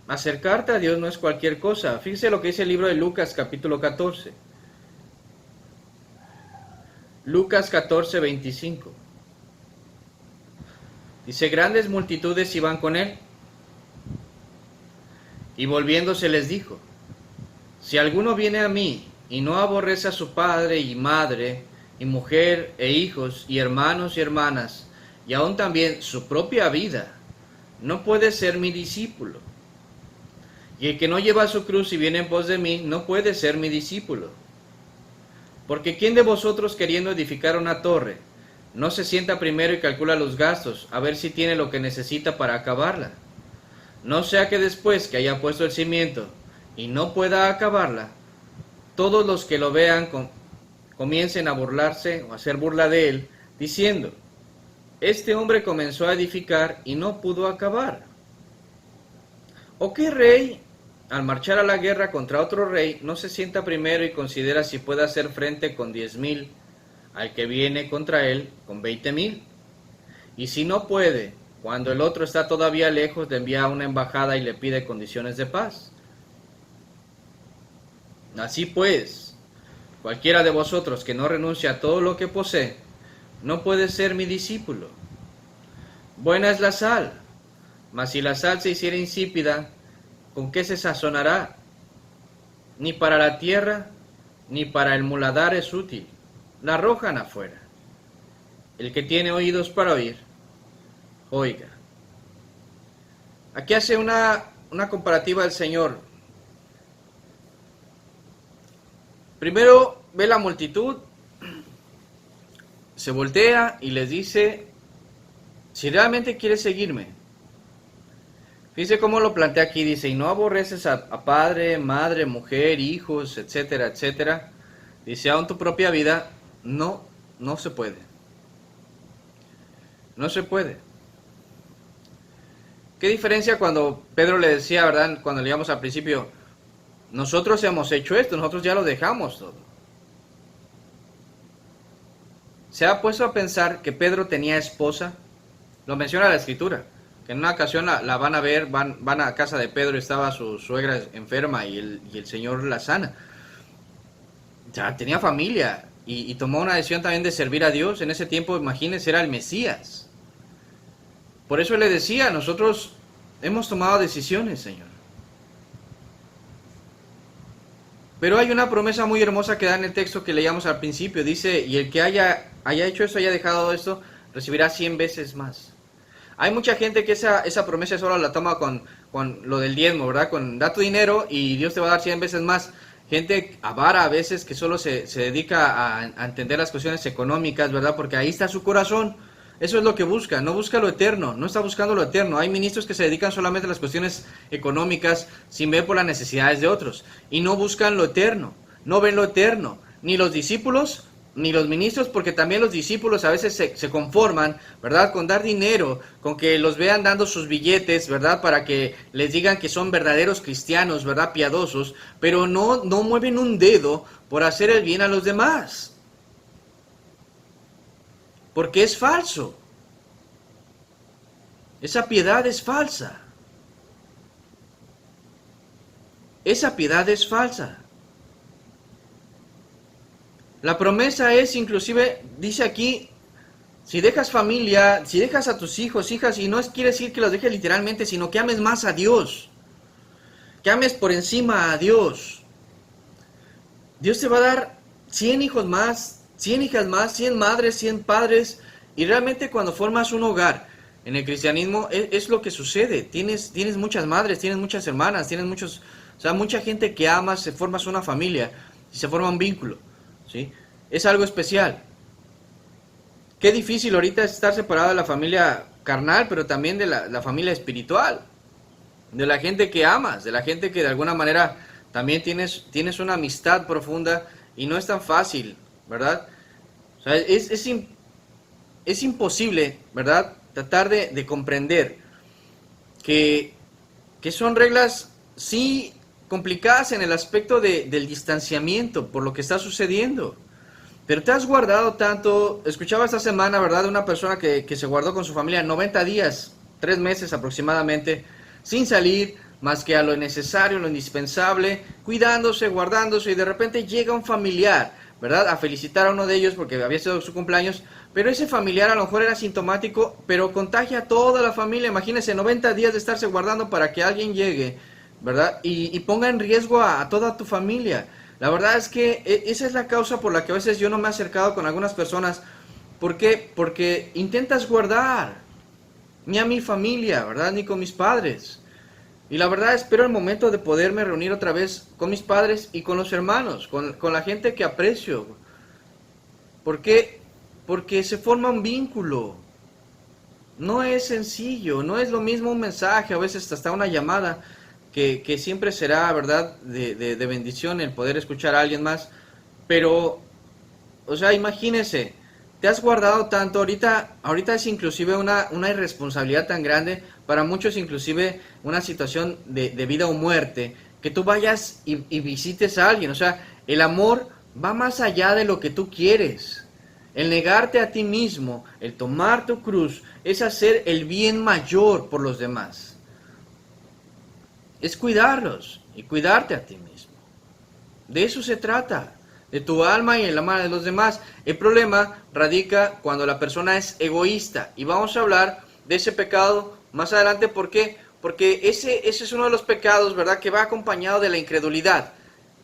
Acercarte a Dios no es cualquier cosa. Fíjese lo que dice el libro de Lucas, capítulo 14. Lucas 14, 25. Dice, grandes multitudes iban con él, y volviéndose les dijo, si alguno viene a mí y no aborrece a su padre y madre, y mujer e hijos, y hermanos y hermanas, y aún también su propia vida, no puede ser mi discípulo. Y el que no lleva su cruz y viene en pos de mí, no puede ser mi discípulo. Porque ¿quién de vosotros, queriendo edificar una torre, no se sienta primero y calcula los gastos, a ver si tiene lo que necesita para acabarla? No sea que después que haya puesto el cimiento y no pueda acabarla, todos los que lo vean comiencen a burlarse o a hacer burla de él, diciendo, este hombre comenzó a edificar y no pudo acabar. ¿O qué rey, al marchar a la guerra contra otro rey, no se sienta primero y considera si puede hacer frente con 10,000 al que viene contra él con 20,000? Y si no puede, cuando el otro está todavía lejos, le envía una embajada y le pide condiciones de paz. Así pues, cualquiera de vosotros que no renuncie a todo lo que posee, no puede ser mi discípulo. Buena es la sal, mas si la sal se hiciera insípida, ¿con qué se sazonará? Ni para la tierra, ni para el muladar es útil. La arrojan afuera. El que tiene oídos para oír, oiga. Aquí hace una comparativa del Señor. Primero ve la multitud, se voltea y les dice, si realmente quieres seguirme, fíjese cómo lo plantea aquí, dice, y no aborreces a padre, madre, mujer, hijos, etcétera, etcétera. Dice, aún tu propia vida, no se puede. No se puede. ¿Qué diferencia cuando Pedro le decía, verdad, cuando leíamos al principio, nosotros hemos hecho esto, nosotros ya lo dejamos todo? ¿Se ha puesto a pensar que Pedro tenía esposa? Lo menciona la Escritura, que en una ocasión la van a ver, van a casa de Pedro, estaba su suegra enferma y el Señor la sana. Ya tenía familia y tomó una decisión también de servir a Dios. En ese tiempo, imagínense, era el Mesías. Por eso le decía, nosotros hemos tomado decisiones, Señor. Pero hay una promesa muy hermosa que da en el texto que leíamos al principio. Dice, y el que haya hecho esto, haya dejado esto, recibirá 100 veces más. Hay mucha gente que esa promesa solo la toma con lo del diezmo, ¿verdad? Con da tu dinero y Dios te va a dar 100 veces más. Gente avara a veces que solo se dedica a entender las cuestiones económicas, ¿verdad? Porque ahí está su corazón. Eso es lo que busca, no busca lo eterno, no está buscando lo eterno. Hay ministros que se dedican solamente a las cuestiones económicas sin ver por las necesidades de otros. Y no buscan lo eterno, no ven lo eterno. Ni los discípulos, ni los ministros, porque también los discípulos a veces se conforman, ¿verdad? Con dar dinero, con que los vean dando sus billetes, ¿verdad? Para que les digan que son verdaderos cristianos, ¿verdad? Piadosos, pero no mueven un dedo por hacer el bien a los demás. Porque es falso. Esa piedad es falsa. Esa piedad es falsa. La promesa es, inclusive, dice aquí, si dejas familia, si dejas a tus hijos, hijas, y no quiere decir que los dejes literalmente, sino que ames más a Dios. Que ames por encima a Dios. Dios te va a dar 100 hijos más, 100 hijas más, 100 madres, 100 padres, y realmente cuando formas un hogar en el cristianismo es lo que sucede. Tienes muchas madres, tienes muchas hermanas, tienes mucha gente que amas, se formas una familia y se forma un vínculo, ¿sí? Es algo especial. Qué difícil ahorita es estar separado de la familia carnal, pero también de la familia espiritual, de la gente que amas, de la gente que de alguna manera también tienes una amistad profunda, y no es tan fácil, ¿verdad? O sea, es imposible, ¿verdad? Tratar de comprender que son reglas, sí, complicadas en el aspecto del distanciamiento por lo que está sucediendo. Pero te has guardado tanto. Escuchaba esta semana, ¿verdad?, de una persona que se guardó con su familia 90 días, 3 meses aproximadamente, sin salir más que a lo necesario, lo indispensable, cuidándose, guardándose, y de repente llega un familiar, ¿verdad?, a felicitar a uno de ellos porque había sido su cumpleaños, pero ese familiar a lo mejor era sintomático, pero contagia a toda la familia. Imagínense, 90 días de estarse guardando para que alguien llegue, ¿verdad?, y ponga en riesgo a toda tu familia. La verdad es que esa es la causa por la que a veces yo no me he acercado con algunas personas. ¿Por qué? Porque intentas guardar, ni a mi familia, ¿verdad?, ni con mis padres. Y la verdad espero el momento de poderme reunir otra vez con mis padres y con los hermanos, con la gente que aprecio. ¿Por qué? Porque se forma un vínculo. No es sencillo, no es lo mismo un mensaje, a veces hasta una llamada, que siempre será, ¿verdad?, de bendición el poder escuchar a alguien más. Pero, o sea, imagínese, te has guardado tanto, ahorita es inclusive una irresponsabilidad tan grande, para muchos inclusive una situación de vida o muerte, que tú vayas y visites a alguien. O sea, el amor va más allá de lo que tú quieres. El negarte a ti mismo, el tomar tu cruz, es hacer el bien mayor por los demás. Es cuidarlos y cuidarte a ti mismo. De eso se trata, de tu alma y el alma de los demás. El problema radica cuando la persona es egoísta. Y vamos a hablar de ese pecado más adelante. ¿Por qué? Porque ese es uno de los pecados, ¿verdad?, que va acompañado de la incredulidad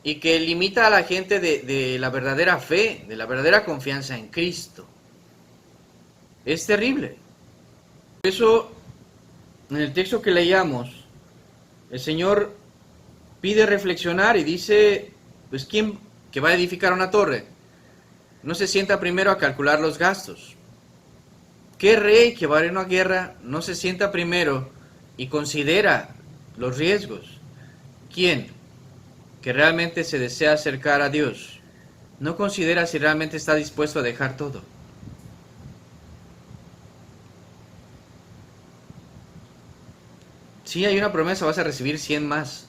y que limita a la gente de la verdadera fe, de la verdadera confianza en Cristo. Es terrible. Por eso, en el texto que leíamos, el Señor pide reflexionar y dice, pues ¿quién que va a edificar una torre no se sienta primero a calcular los gastos? ¿Qué rey que va a ir a una guerra no se sienta primero y considera los riesgos? ¿Quién que realmente se desea acercar a Dios no considera si realmente está dispuesto a dejar todo? Sí, hay una promesa, vas a recibir 100 más.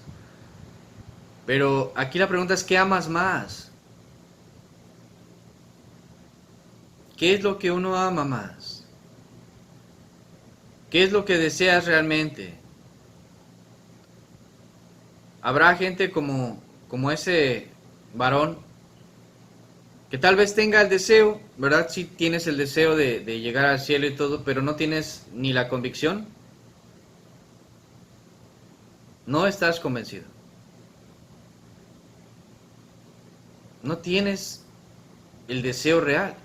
Pero aquí la pregunta es, ¿qué amas más? ¿Qué es lo que uno ama más? ¿Qué es lo que deseas realmente? Habrá gente como ese varón que tal vez tenga el deseo, ¿verdad? Sí tienes el deseo de llegar al cielo y todo, pero no tienes ni la convicción. No estás convencido. No tienes el deseo real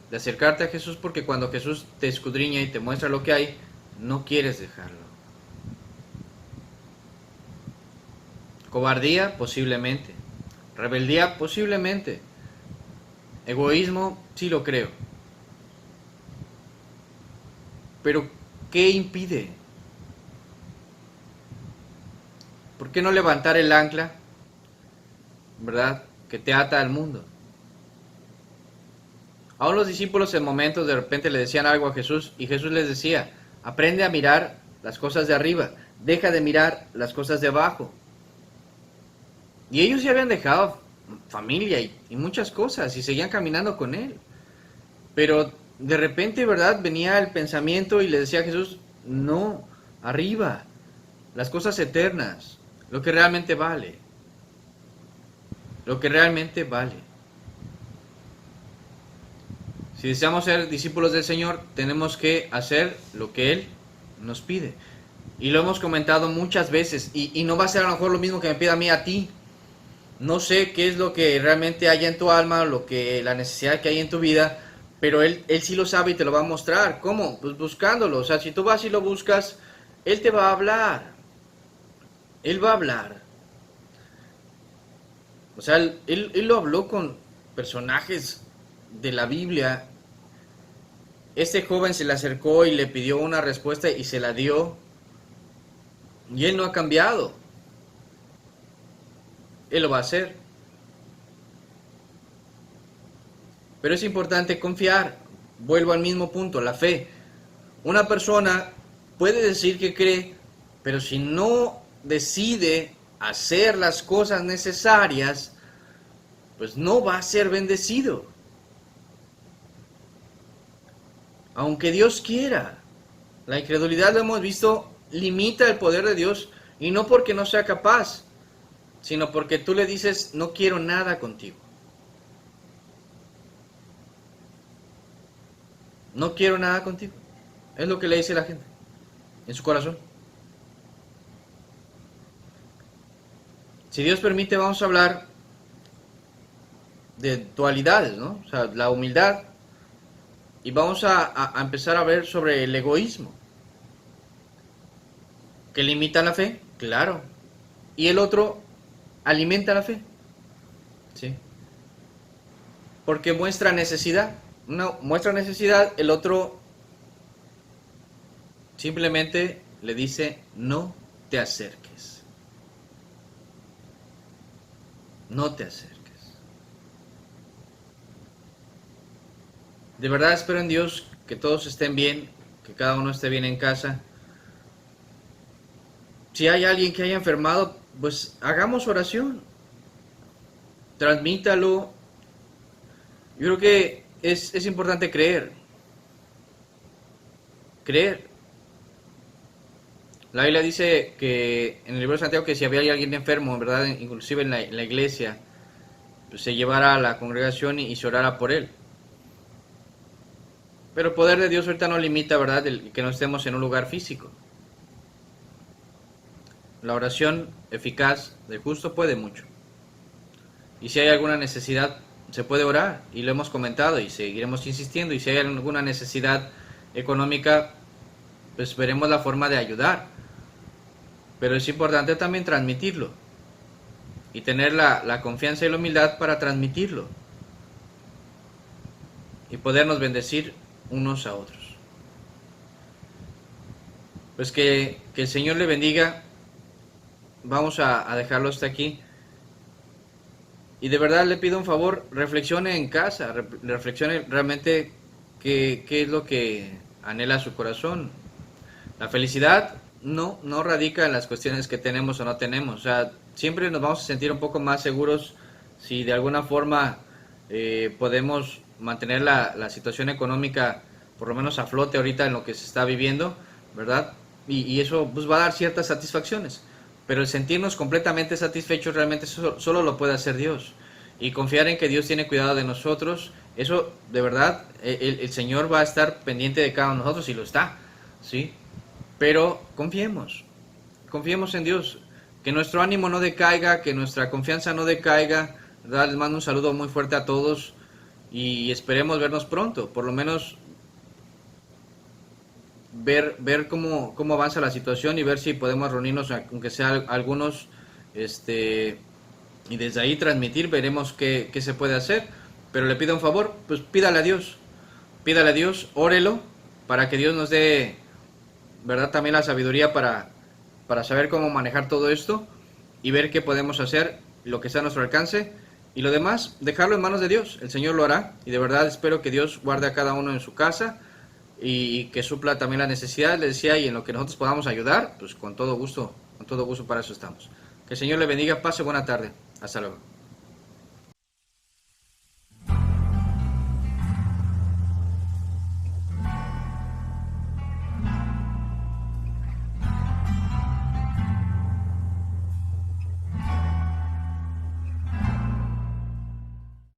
de acercarte a Jesús, porque cuando Jesús te escudriña y te muestra lo que hay, no quieres dejarlo. Cobardía, posiblemente. Rebeldía, posiblemente. Egoísmo, sí lo creo. Pero, ¿qué impide? ¿Por qué no levantar el ancla, verdad, que te ata al mundo? Aún los discípulos en momentos de repente le decían algo a Jesús y Jesús les decía, aprende a mirar las cosas de arriba, deja de mirar las cosas de abajo. Y ellos ya habían dejado familia y muchas cosas y seguían caminando con él. Pero de repente, ¿verdad?, venía el pensamiento y le decía a Jesús, no, arriba, las cosas eternas, lo que realmente vale. Lo que realmente vale. Si deseamos ser discípulos del Señor, tenemos que hacer lo que Él nos pide. Y lo hemos comentado muchas veces, y no va a ser a lo mejor lo mismo que me pida a mí a ti. No sé qué es lo que realmente hay en tu alma, la necesidad que hay en tu vida, pero Él sí lo sabe y te lo va a mostrar. ¿Cómo? Pues buscándolo. O sea, si tú vas y lo buscas, Él te va a hablar. Él va a hablar. O sea, él lo habló con personajes de la Biblia. Este joven se le acercó y le pidió una respuesta y se la dio. Y él no ha cambiado. Él lo va a hacer. Pero es importante confiar. Vuelvo al mismo punto, la fe. Una persona puede decir que cree, pero si no decide hacer las cosas necesarias, pues no va a ser bendecido. Aunque Dios quiera. La incredulidad, lo hemos visto, limita el poder de Dios, y no porque no sea capaz, sino porque tú le dices, no quiero nada contigo. No quiero nada contigo. Es lo que le dice la gente en su corazón. Si Dios permite, vamos a hablar de dualidades, ¿no? O sea, la humildad. Y vamos a empezar a ver sobre el egoísmo. ¿Que limita la fe? Claro. Y el otro alimenta la fe. ¿Sí? Porque muestra necesidad. Uno muestra necesidad, el otro Simplemente le dice, no te acerques. No te acerques. De verdad espero en Dios que todos estén bien, que cada uno esté bien en casa. Si hay alguien que haya enfermado, pues hagamos oración. Transmítalo. Yo creo que es importante creer. Creer. La Biblia dice que en el libro de Santiago que si había alguien enfermo, ¿verdad? Inclusive en la iglesia, pues se llevara a la congregación y se orara por él. Pero el poder de Dios ahorita no limita, ¿verdad?, que no estemos en un lugar físico. La oración eficaz del justo puede mucho. Y si hay alguna necesidad, se puede orar, y lo hemos comentado, y seguiremos insistiendo. Y si hay alguna necesidad económica, pues veremos la forma de ayudar. Pero es importante también transmitirlo, y tener la confianza y la humildad para transmitirlo, y podernos bendecir unos a otros. Pues que el Señor le bendiga. Vamos a dejarlo hasta aquí. Y de verdad le pido un favor, reflexione en casa, reflexione realmente qué es lo que anhela su corazón. La felicidad no radica en las cuestiones que tenemos o no tenemos. O sea, siempre nos vamos a sentir un poco más seguros si de alguna forma podemos mantener la situación económica por lo menos a flote ahorita en lo que se está viviendo, ¿verdad? Y eso pues va a dar ciertas satisfacciones. Pero el sentirnos completamente satisfechos realmente solo lo puede hacer Dios. Y confiar en que Dios tiene cuidado de nosotros, eso de verdad, el Señor va a estar pendiente de cada uno de nosotros y lo está, ¿sí? Pero confiemos en Dios, que nuestro ánimo no decaiga, que nuestra confianza no decaiga, ¿verdad? Les mando un saludo muy fuerte a todos y esperemos vernos pronto, por lo menos ver cómo avanza la situación y ver si podemos reunirnos, aunque sea algunos, y desde ahí transmitir, veremos qué se puede hacer. Pero le pido un favor, pues pídale a Dios, órelo, para que Dios nos dé, ¿verdad?, también la sabiduría para saber cómo manejar todo esto y ver qué podemos hacer, lo que está a nuestro alcance, y lo demás, dejarlo en manos de Dios. El Señor lo hará, y de verdad espero que Dios guarde a cada uno en su casa y que supla también las necesidades, les decía, y en lo que nosotros podamos ayudar, pues con todo gusto para eso estamos. Que el Señor le bendiga, pase buena tarde, hasta luego.